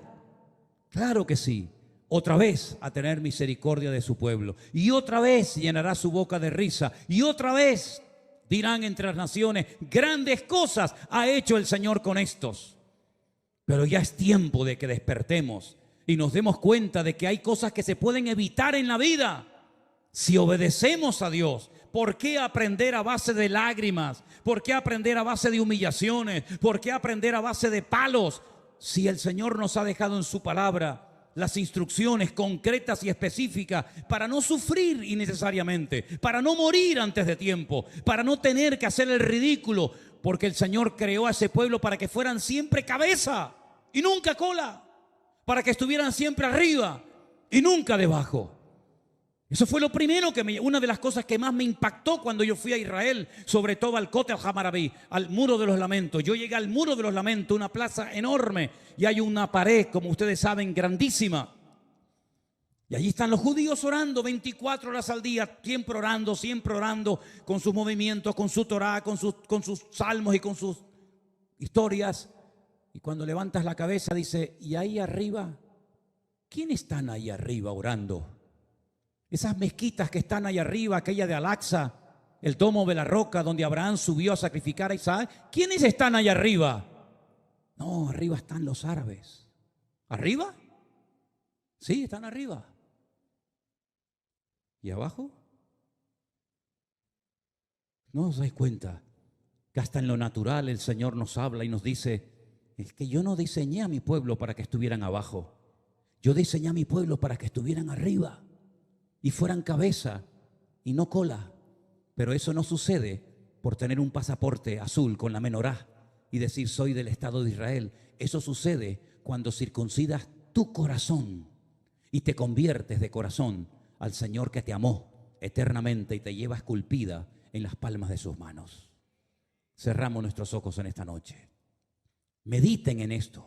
claro que sí, otra vez a tener misericordia de su pueblo. Y otra vez llenará su boca de risa. Y otra vez dirán entre las naciones: grandes cosas ha hecho el Señor con estos. Pero ya es tiempo de que despertemos y nos demos cuenta de que hay cosas que se pueden evitar en la vida si obedecemos a Dios. ¿Por qué aprender a base de lágrimas? ¿Por qué aprender a base de humillaciones? ¿Por qué aprender a base de palos? Si el Señor nos ha dejado en su palabra las instrucciones concretas y específicas para no sufrir innecesariamente, para no morir antes de tiempo, para no tener que hacer el ridículo, porque el Señor creó a ese pueblo para que fueran siempre cabeza y nunca cola, para que estuvieran siempre arriba y nunca debajo. Eso fue lo primero una de las cosas que más me impactó cuando yo fui a Israel, sobre todo al Kotel Hamarabí, al Muro de los Lamentos. Yo llegué al Muro de los Lamentos, una plaza enorme, y hay una pared, como ustedes saben, grandísima. Y allí están los judíos orando 24 horas al día, siempre orando, con sus movimientos, con su Torá, con sus salmos y con sus historias. Y cuando levantas la cabeza dice: ¿y ahí arriba? ¿Quiénes están ahí arriba orando? Esas mezquitas que están ahí arriba, aquella de Al-Aqsa, el domo de la roca donde Abraham subió a sacrificar a Isaac. ¿Quiénes están ahí arriba? No, arriba están los árabes. ¿Arriba? Sí, están arriba. ¿Y abajo? ¿No os dais cuenta que hasta en lo natural el Señor nos habla y nos dice: es que yo no diseñé a mi pueblo para que estuvieran abajo, yo diseñé a mi pueblo para que estuvieran arriba y fueran cabeza y no cola? Pero eso no sucede por tener un pasaporte azul con la menorá y decir: soy del Estado de Israel. Eso sucede cuando circuncidas tu corazón y te conviertes de corazón al Señor que te amó eternamente y te lleva esculpida en las palmas de sus manos. Cerramos nuestros ojos en esta noche. Mediten en esto,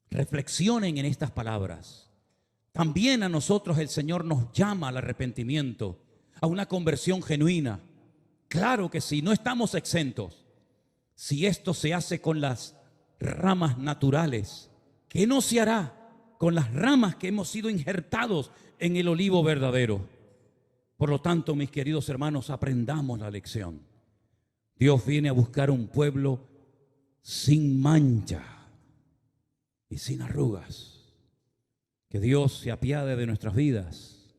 reflexionen en estas palabras. También a nosotros el Señor nos llama al arrepentimiento, a una conversión genuina. Claro que sí, no estamos exentos. Si esto se hace con las ramas naturales, ¿qué no se hará con las ramas que hemos sido injertados en el olivo verdadero? Por lo tanto, mis queridos hermanos, aprendamos la lección. Dios viene a buscar un pueblo sin mancha y sin arrugas. Que Dios se apiade de nuestras vidas.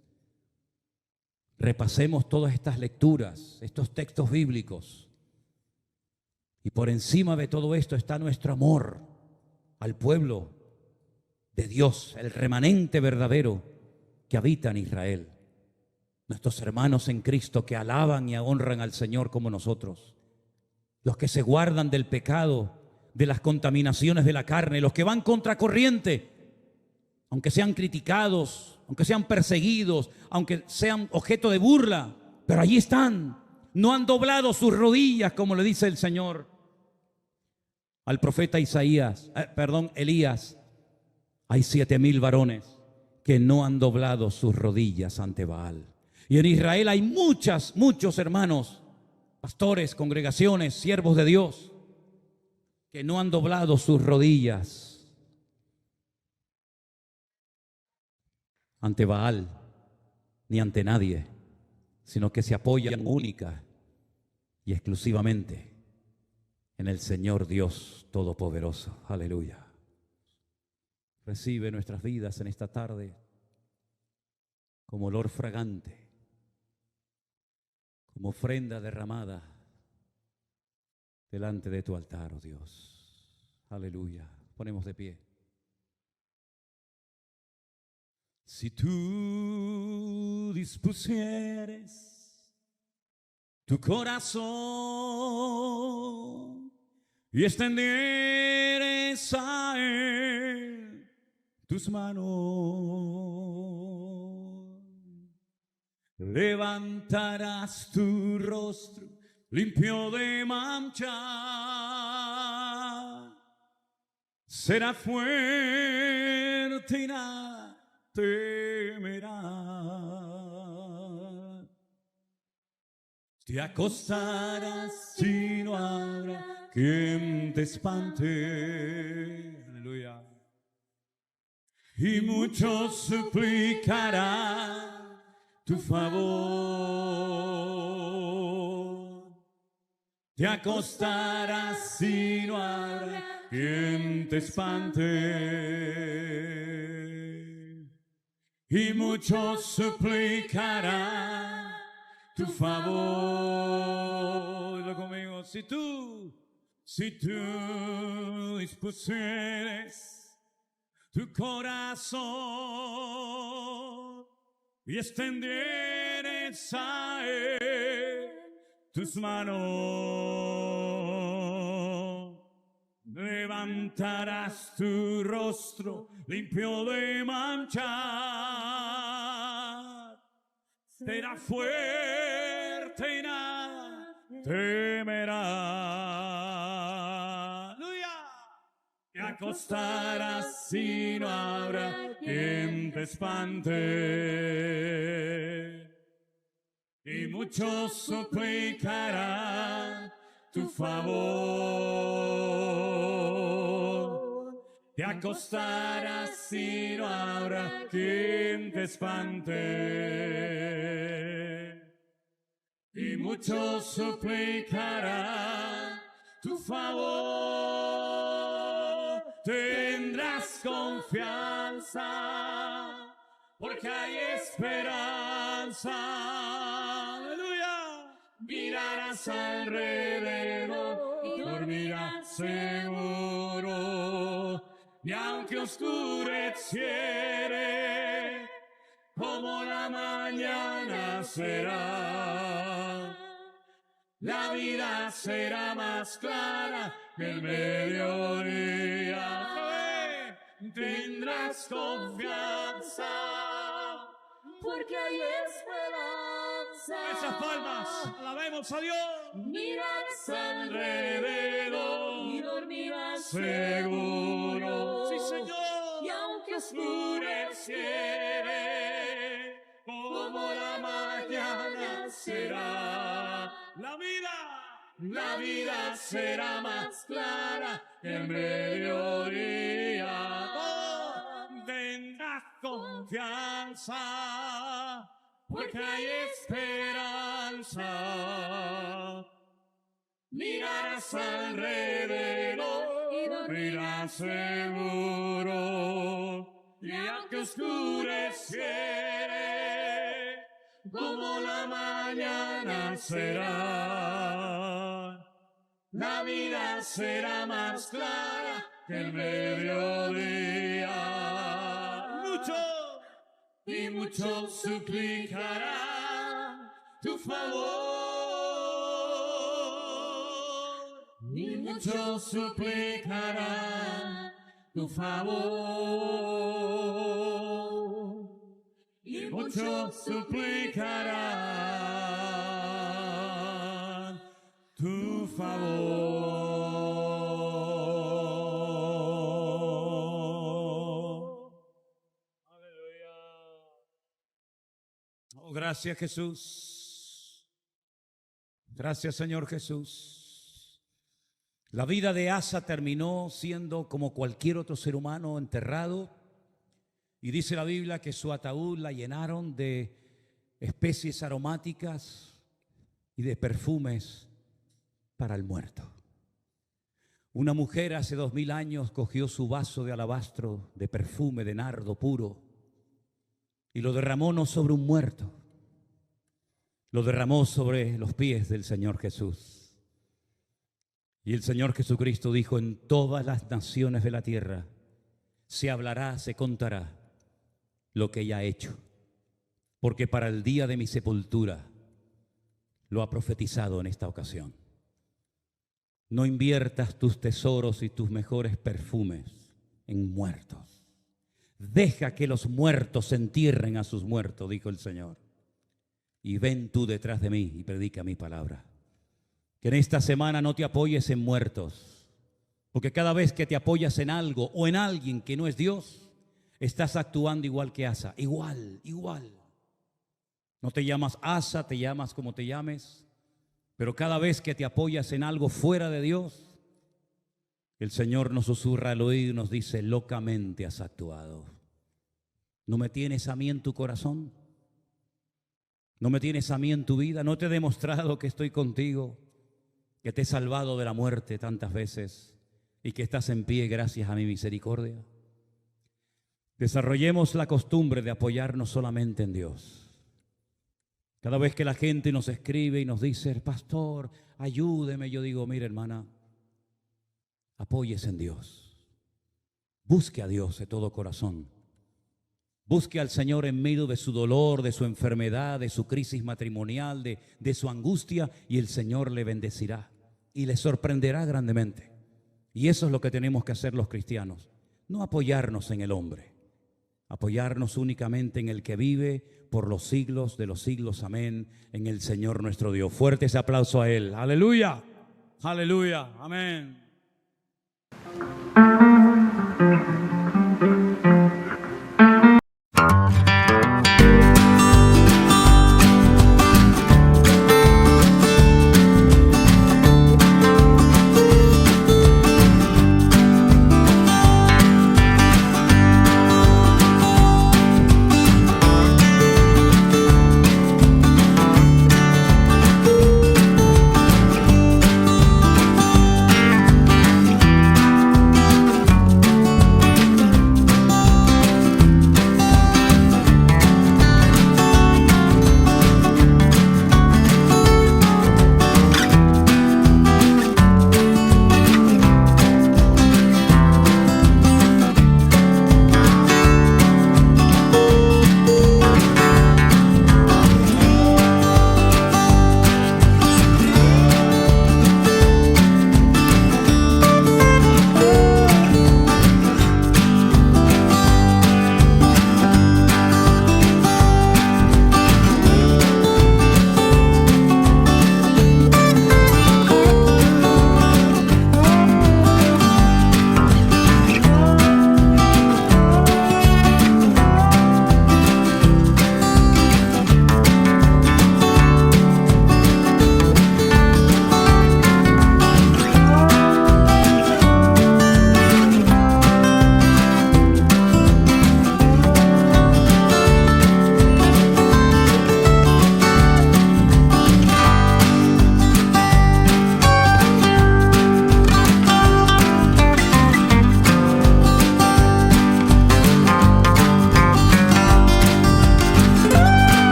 Repasemos todas estas lecturas, estos textos bíblicos. Y por encima de todo esto está nuestro amor al pueblo de Dios, el remanente verdadero que habita en Israel. Nuestros hermanos en Cristo que alaban y honran al Señor como nosotros. Los que se guardan del pecado, de las contaminaciones de la carne, los que van contracorriente, aunque sean criticados, aunque sean perseguidos, aunque sean objeto de burla, pero allí están. No han doblado sus rodillas, como le dice el Señor al profeta Elías. Hay 7,000 varones que no han doblado sus rodillas ante Baal. Y en Israel hay muchos hermanos, pastores, congregaciones, siervos de Dios, que no han doblado sus rodillas ante Baal ni ante nadie, sino que se apoyan única y exclusivamente en el Señor Dios Todopoderoso. Aleluya. Recibe nuestras vidas en esta tarde como olor fragante, como ofrenda derramada delante de tu altar, oh Dios. Aleluya. Ponemos de pie. Si tú dispusieres tu corazón y extendieres a Él tus manos, levantarás tu rostro limpio de mancha, será fuerte y nada temerá. Te acostarás y no habrá quien te espante. Aleluya. Y muchos suplicarán tu favor. Te acostarás y no habrá quien te espante. Y muchos suplicarán tu favor. Dilo conmigo. Si tú dispusieres tu corazón y extendieres a Él tus manos, levantarás tu rostro limpio de mancha, será fuerte y nada temerá. ¡Aleluya! Te acostarás y no habrá quien te espante. Y muchos suplicarán tu favor. Te acostarás y no habrá quien te espante. Y muchos suplicarán tu favor. Tendrás confianza, porque hay esperanza. Aleluya. Mirarás alrededor y dormirás seguro. Y aunque oscureciere, como la mañana será, la vida será más clara que el mediodía. Tendrás confianza, porque hay esperanza. Esas palmas, alabemos a Dios. Mirarás alrededor y dormirás seguro. Sí, Señor. Y aunque oscureciere, como la mañana será, la vida será más clara que el mediodía. Oh, tendrás confianza, porque hay esperanza. Mirarás alrededor y dormirás seguro. Y aunque oscureciere, como la mañana será, la vida será más clara que el mediodía. Y muchos suplicarán tu favor. Y muchos suplicarán tu favor. Y muchos suplicarán tu favor. Aleluya. Oh, gracias, Jesús. Gracias, Señor Jesús. La vida de Asa terminó siendo como cualquier otro ser humano, enterrado. Y dice la Biblia que su ataúd la llenaron de especies aromáticas y de perfumes para el muerto. Una mujer hace 2000 años cogió su vaso de alabastro, de perfume, de nardo puro, y lo derramó no sobre un muerto, lo derramó sobre los pies del Señor Jesús. Y el Señor Jesucristo dijo: en todas las naciones de la tierra se hablará, se contará lo que ella ha hecho, porque para el día de mi sepultura lo ha profetizado en esta ocasión. No inviertas tus tesoros y tus mejores perfumes en muertos. Deja que los muertos entierren a sus muertos, dijo el Señor. Y ven tú detrás de mí y predica mi palabra. Que en esta semana no te apoyes en muertos, porque cada vez que te apoyas en algo o en alguien que no es Dios, estás actuando igual que Asa, igual. No te llamas Asa, te llamas como te llames, pero cada vez que te apoyas en algo fuera de Dios, el Señor nos susurra al oído y nos dice: locamente has actuado. ¿No me tienes a mí en tu corazón? ¿No me tienes a mí en tu vida? ¿No te he demostrado que estoy contigo, que te he salvado de la muerte tantas veces y que estás en pie gracias a mi misericordia? Desarrollemos la costumbre de apoyarnos solamente en Dios. Cada vez que la gente nos escribe y nos dice: pastor, ayúdeme, yo digo: mire, hermana, apóyese en Dios. Busque a Dios de todo corazón. Busque al Señor en medio de su dolor, de su enfermedad, de su crisis matrimonial, de su angustia, y el Señor le bendecirá y le sorprenderá grandemente. Y eso es lo que tenemos que hacer los cristianos. No apoyarnos en el hombre, apoyarnos únicamente en el que vive por los siglos de los siglos, amén, en el Señor nuestro Dios. Fuerte ese aplauso a Él. Aleluya, aleluya, amén.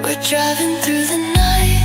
We're driving through the night.